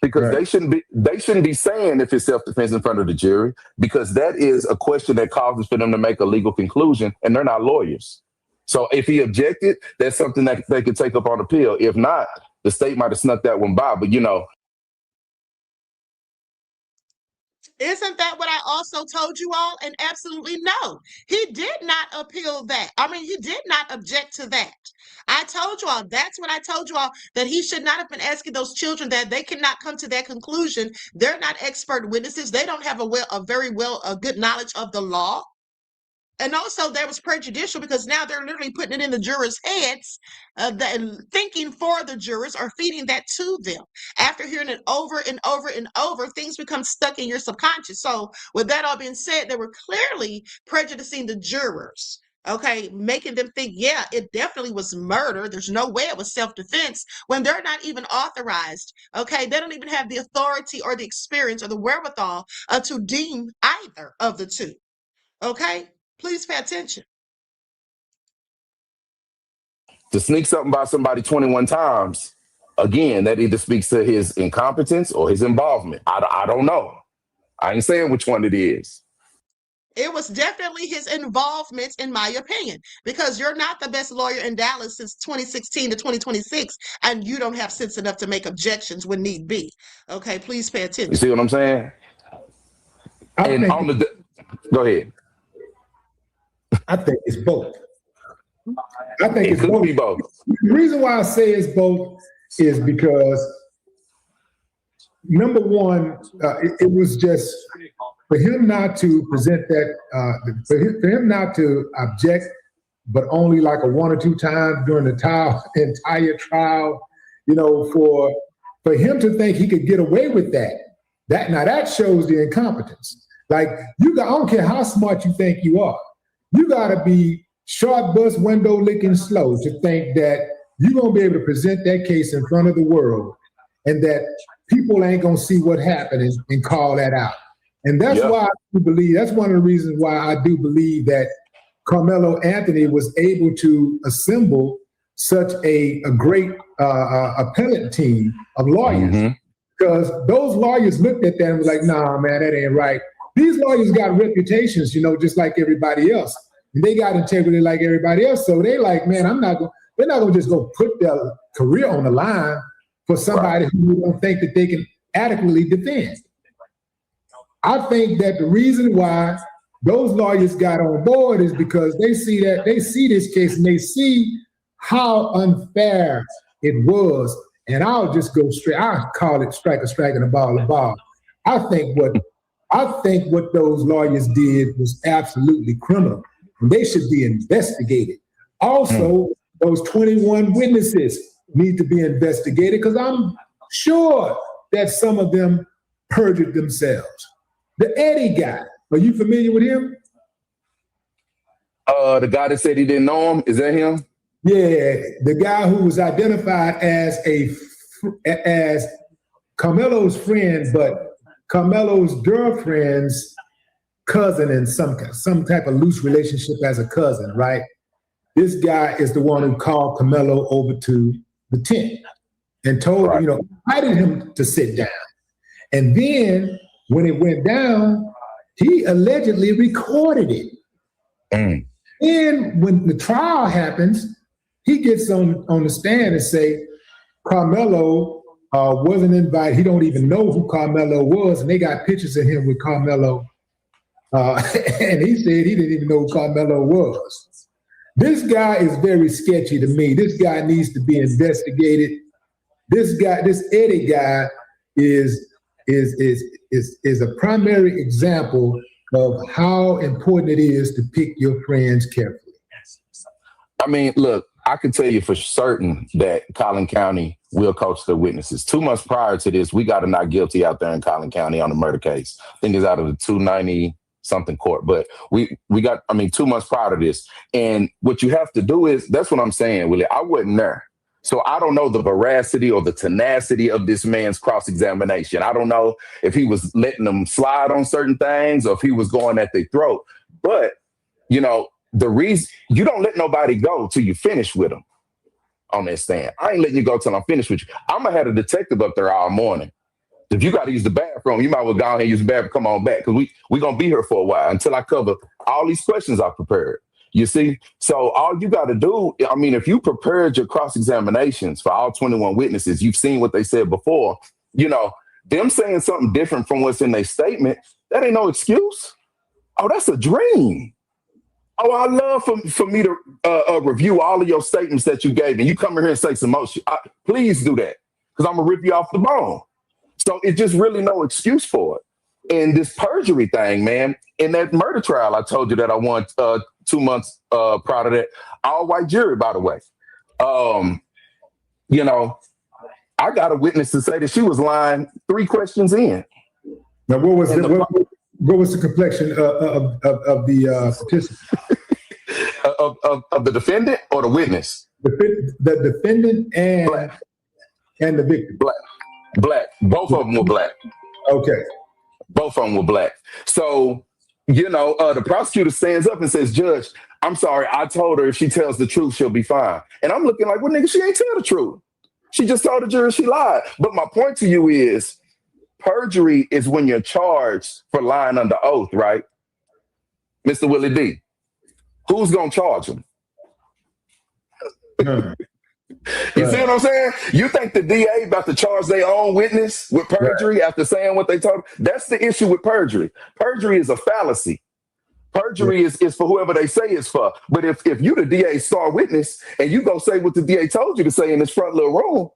because they shouldn't be saying if it's self-defense in front of the jury, because that is a question that causes for them to make a legal conclusion, and they're not lawyers. So if he objected, that's something that they could take up on appeal. If not, the state might have snuck that one by, but Isn't that what I also told you all? And absolutely no. He did not appeal that. He did not object to that. I told you all, that's what I told you all, that he should not have been asking those children that. They cannot come to that conclusion. They're not expert witnesses. They don't have a good knowledge of the law. And also that was prejudicial because now they're literally putting it in the jurors' heads, thinking for the jurors or feeding that to them. After hearing it over and over and over, things become stuck in your subconscious. So with that all being said, they were clearly prejudicing the jurors, okay, making them think, yeah, it definitely was murder. There's no way it was self-defense when they're not even authorized, okay? They don't even have the authority or the experience or the wherewithal to deem either of the two, okay? Please pay attention. To sneak something by somebody 21 times, again, that either speaks to his incompetence or his involvement. I don't know. I ain't saying which one it is. It was definitely his involvement, in my opinion, because you're not the best lawyer in Dallas since 2016 to 2026, and you don't have sense enough to make objections when need be. Okay, please pay attention. You see what I'm saying? Go ahead. I think it's both. I think it could be both. The reason why I say it's both is because, number one, it was just for him not to present that, for him not to object, but only like a one or two times during the entire trial, for him to think he could get away with that. That shows the incompetence. Like I don't care how smart you think you are. You got to be short bus window licking slow to think that you're going to be able to present that case in front of the world and that people ain't going to see what happened and call that out. And that's why I believe, that's one of the reasons why I do believe that Carmelo Anthony was able to assemble such a great appellate team of lawyers. Because those lawyers looked at that and was like, nah, man, that ain't right. These lawyers got reputations, just like everybody else. And they got integrity like everybody else. So they like, man, they're not going to just go put their career on the line for somebody who don't think that they can adequately defend. I think that the reason why those lawyers got on board is because they see this case and they see how unfair it was. And I'll just go straight. I call it strike a strike and a ball a ball. I think what those lawyers did was absolutely criminal. And they should be investigated. Also, those 21 witnesses need to be investigated because I'm sure that some of them perjured themselves. The Eddie guy, are you familiar with him? The guy that said he didn't know him, is that him? Yeah, the guy who was identified as Carmelo's friend, but Carmelo's girlfriend's cousin in some type of loose relationship as a cousin, right? This guy is the one who called Carmelo over to the tent and told him, invited him to sit down. And then when it went down, he allegedly recorded it. And when the trial happens, he gets on the stand and say, Carmelo wasn't invited. He don't even know who Carmelo was. And they got pictures of him with Carmelo. And he said he didn't even know who Carmelo was. This guy is very sketchy to me. This guy needs to be investigated. This Eddie guy is a primary example of how important it is to pick your friends carefully. I mean, look, I can tell you for certain that Collin County will coach their witnesses. 2 months prior to this, we got a not guilty out there in Collin County on the murder case. I think it's out of the 290 something court, but we got, 2 months prior to this. And what you have to do is, that's what I'm saying, Willie. I wasn't there. So I don't know the veracity or the tenacity of this man's cross-examination. I don't know if he was letting them slide on certain things or if he was going at their throat. But, the reason you don't let nobody go till you finish with them on that stand. I ain't letting you go till I'm finished with you. I'm going to have a detective up there all morning. If you got to use the bathroom, you might well go ahead and use the bathroom. Come on back, because we going to be here for a while until I cover all these questions I prepared. You see? So all you got to do, if you prepared your cross-examinations for all 21 witnesses, you've seen what they said before, them saying something different from what's in their statement, that ain't no excuse. Oh, that's a dream. Oh, I love for me to review all of your statements that you gave, and you come in here and say some more shit. Please do that, because I'm going to rip you off the bone. So it's just really no excuse for it. And this perjury thing, man, in that murder trial, I told you that I won 2 months prior to that. All white jury, by the way. I got a witness to say that she was lying 3 questions in. Now, what was the complexion of the participant? of the defendant or the witness? The defendant and the victim. Black. Both of them were black. Okay. Both of them were black. So, the prosecutor stands up and says, Judge, I'm sorry, I told her if she tells the truth, she'll be fine. And I'm looking like, well, nigga, she ain't tell the truth. She just told the jury she lied. But my point to you is, perjury is when you're charged for lying under oath, right? Mr. Willie D. Who's going to charge him? You see what I'm saying? You think the DA about to charge their own witness with perjury after saying what they told? That's the issue with perjury. Perjury is a fallacy. Perjury is for whoever they say it's for. But if you the DA's star witness and you go say what the DA told you to say in this front little room,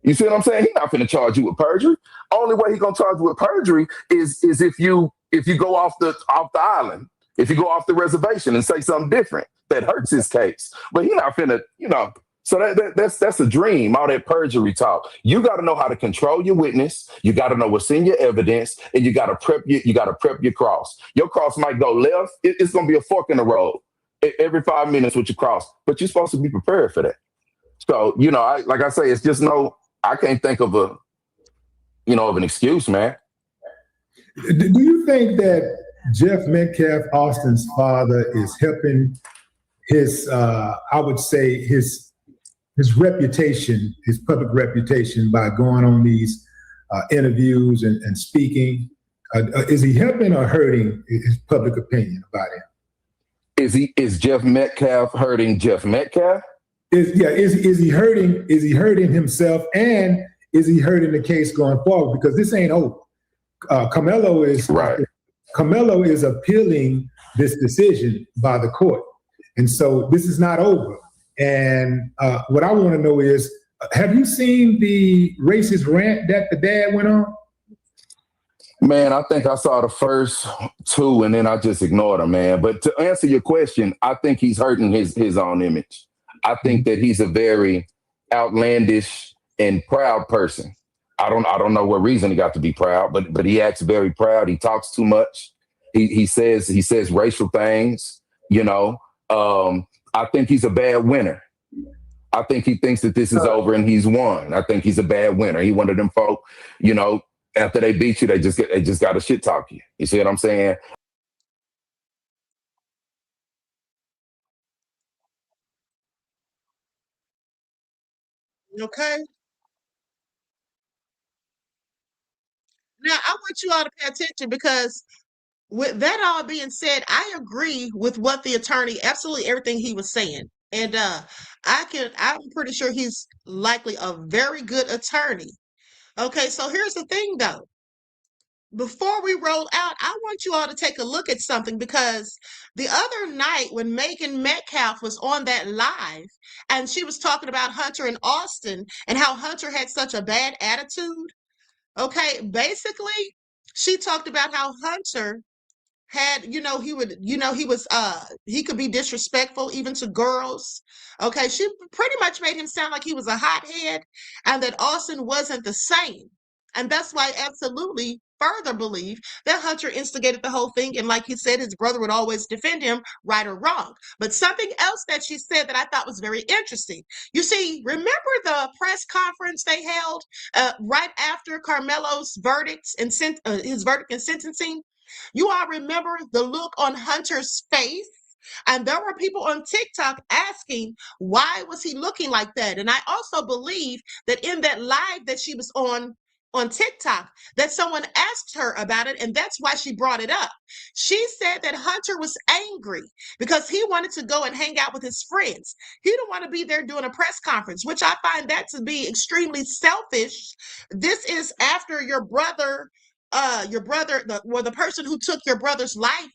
you see what I'm saying? He's not going to charge you with perjury. Only way he's going to charge you with perjury is if you go off the island, if you go off the reservation and say something different that hurts his case. But he's not finna, So that's a dream, all that perjury talk. You got to know how to control your witness. You got to know what's in your evidence, and you got to prep your cross. Your cross might go left. It's going to be a fork in the road every 5 minutes with your cross, but you're supposed to be prepared for that. So, like I say, it's just I can't think of of an excuse, man. Do you think that Jeff Metcalf, Austin's father, is helping his, I would say his reputation, his public reputation, by going on these interviews and speaking? Is he helping or hurting his public opinion about him? Is Jeff Metcalf hurting Jeff Metcalf? Is he hurting himself, and is he hurting the case going forward? Because this ain't over. Carmelo is appealing this decision by the court, and so this is not over. And what I want to know is, have you seen the racist rant that the dad went on? Man, I think I saw the first 2 and then I just ignored them, man. But to answer your question, I think he's hurting his own image. I think that he's a very outlandish and proud person. I don't know what reason he got to be proud, but he acts very proud. He talks too much. He says racial things, I think he's a bad winner. I think he thinks that this is over and he's won. I think he's a bad winner. He one of them folk, after they beat you, they just got to shit talk you. You see what I'm saying? Okay. Now I want you all to pay attention because with that all being said, I agree with what the attorney, absolutely everything he was saying. And I'm pretty sure he's likely a very good attorney. Okay, so here's the thing though. Before we roll out, I want you all to take a look at something because the other night when Megan Metcalf was on that live and she was talking about Hunter and Austin and how Hunter had such a bad attitude. Okay, basically, she talked about how Hunter had, he could be disrespectful even to girls. Okay, she pretty much made him sound like he was a hothead and that Austin wasn't the same. And that's why I absolutely further believe that Hunter instigated the whole thing. And like he said, his brother would always defend him, right or wrong. But something else that she said that I thought was very interesting. You see, remember the press conference they held right after Carmelo's verdict and his verdict and sentencing? You all remember the look on Hunter's face? And there were people on TikTok asking, why was he looking like that? And I also believe that in that live that she was on TikTok, that someone asked her about it, and that's why she brought it up. She said that Hunter was angry because he wanted to go and hang out with his friends. He didn't want to be there doing a press conference, which I find that to be extremely selfish. This is after your brother, the person who took your brother's life,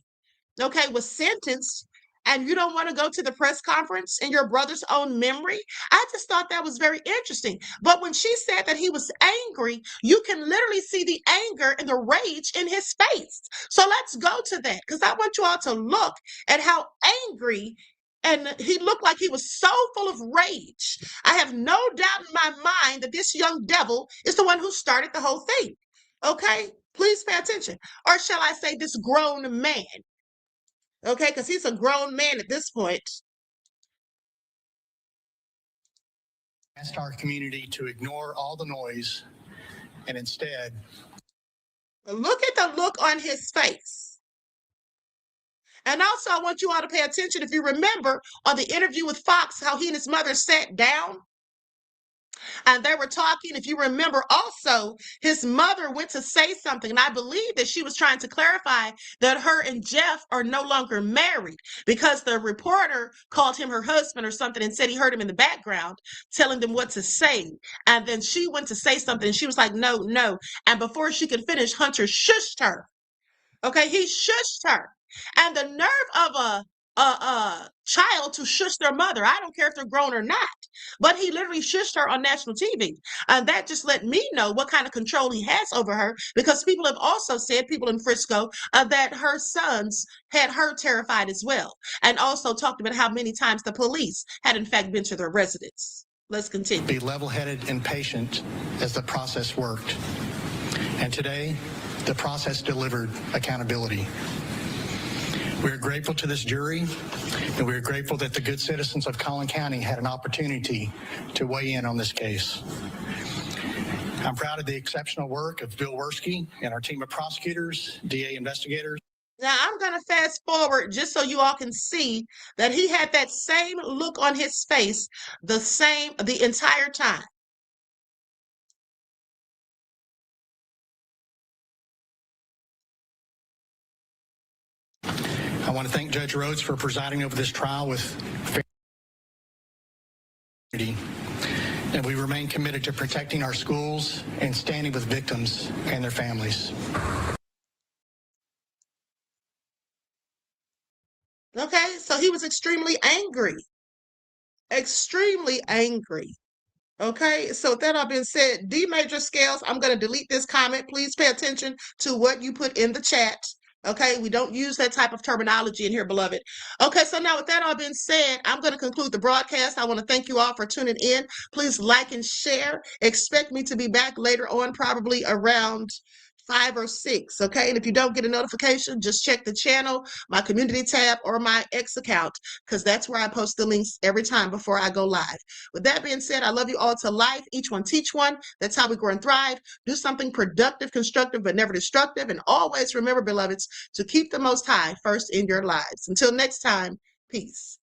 okay, was sentenced, and you don't want to go to the press conference in your brother's own memory. I just thought that was very interesting. But when she said that he was angry, you can literally see the anger and the rage in his face. So let's go to that because I want you all to look at how angry, and he looked like he was so full of rage. I have no doubt in my mind that this young devil is the one who started the whole thing. Okay, please pay attention. Or shall I say this grown man? Okay, because he's a grown man at this point. Asked our community to ignore all the noise and instead look at the look on his face. And also, I want you all to pay attention. If you remember on the interview with Fox, how he and his mother sat down and they were talking. If you remember, also, his mother went to say something, and I believe that she was trying to clarify that her and Jeff are no longer married because the reporter called him her husband or something and said he heard him in the background telling them what to say. And then she went to say something, and she was like, no, no. And before she could finish, Hunter shushed her. Okay, he shushed her. And the nerve of a child to shush their mother, I don't care if they're grown or not, but he literally shushed her on national TV. And that just let me know what kind of control he has over her, because people have also said, people in Frisco, that her sons had her terrified as well, and also talked about how many times the police had in fact been to their residence. Let's continue. Be level-headed and patient as the process worked. And today, the process delivered accountability. We are grateful to this jury, and we are grateful that the good citizens of Collin County had an opportunity to weigh in on this case. I'm proud of the exceptional work of Bill Werski and our team of prosecutors, DA investigators. Now, I'm going to fast forward just so you all can see that he had that same look on his face the entire time. I want to thank Judge Rhodes for presiding over this trial with fairness, and we remain committed to protecting our schools and standing with victims and their families. Okay, so he was extremely angry. Extremely angry. Okay, so with that all being said, D major scales, I'm going to delete this comment. Please pay attention to what you put in the chat. Okay, we don't use that type of terminology in here, beloved. Okay, so now with that all being said, I'm going to conclude the broadcast. I want to thank you all for tuning in. Please like and share. Expect me to be back later on, probably around 5 or 6. Okay, and if you don't get a notification, just check the channel, my community tab, or my X account, because that's where I post the links every time before I go live. With that being said, I love you all to life. Each one teach one. That's how we grow and thrive. Do something productive, constructive, but never destructive. And always remember, beloveds, to keep the Most High first in your lives. Until next time, peace.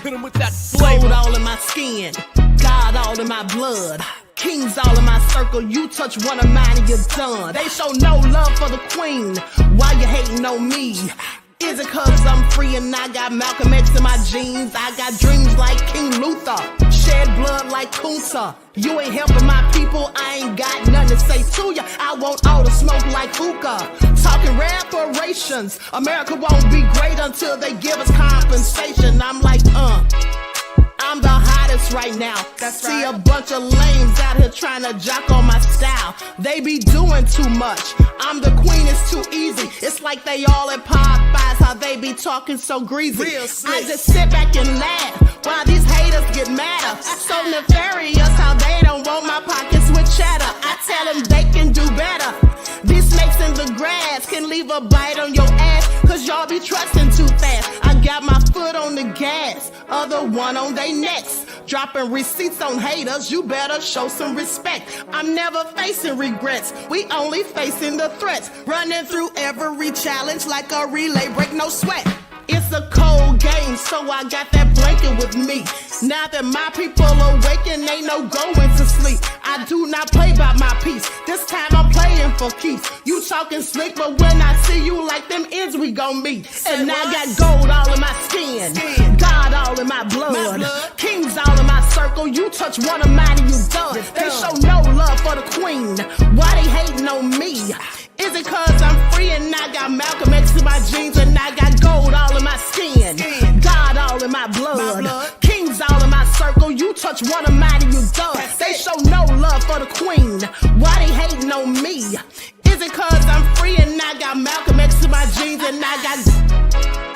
Hit him with that flavor. Gold all in my skin, God all in my blood. Kings all in my circle, you touch one of mine and you're done. They show no love for the queen, why you hating on me? Is it cause I'm free and I got Malcolm X in my jeans? I got dreams like King Luther, shed blood like Kunsa. You ain't helping my people, I ain't got nothing to say to ya. I want all the smoke like hookah. Talking reparations, America won't be great until they give us compensation. I'm like, I'm the hottest right now. See a bunch of lames out here trying to jock on my style. They be doing too much. I'm the queen, it's too easy. It's like they all at Popeyes, how they be talking so greasy. I just sit back and laugh while these haters get madder. So nefarious how they don't want my pockets with cheddar. I tell them they can do better. These snakes in the grass can leave a bite on your ass, cause y'all be trusting too fast. I got my foot on the gas, other one on they necks. Dropping receipts on haters, you better show some respect. I'm never facing regrets, we only facing the threats. Running through every challenge like a relay, break no sweat. It's a cold game, so I got that blanket with me. Now that my people awaken, ain't no going to sleep. I do not play by my piece, this time I'm playing for keeps. You talking slick, but when I see you like them ends, we gon' meet. And I got gold all in my skin, God all in my blood. Kings all in my circle, you touch one of mine and you done. They show no love for the queen, why they hating on me? Is it cause I'm free and I got Malcolm X in my jeans and I got gold all in my skin, God all in my blood. Kings all in my circle, you touch one of mine and you done. They show no love for the queen, why they hating on me? Is it cause I'm free and I got Malcolm X in my jeans and I got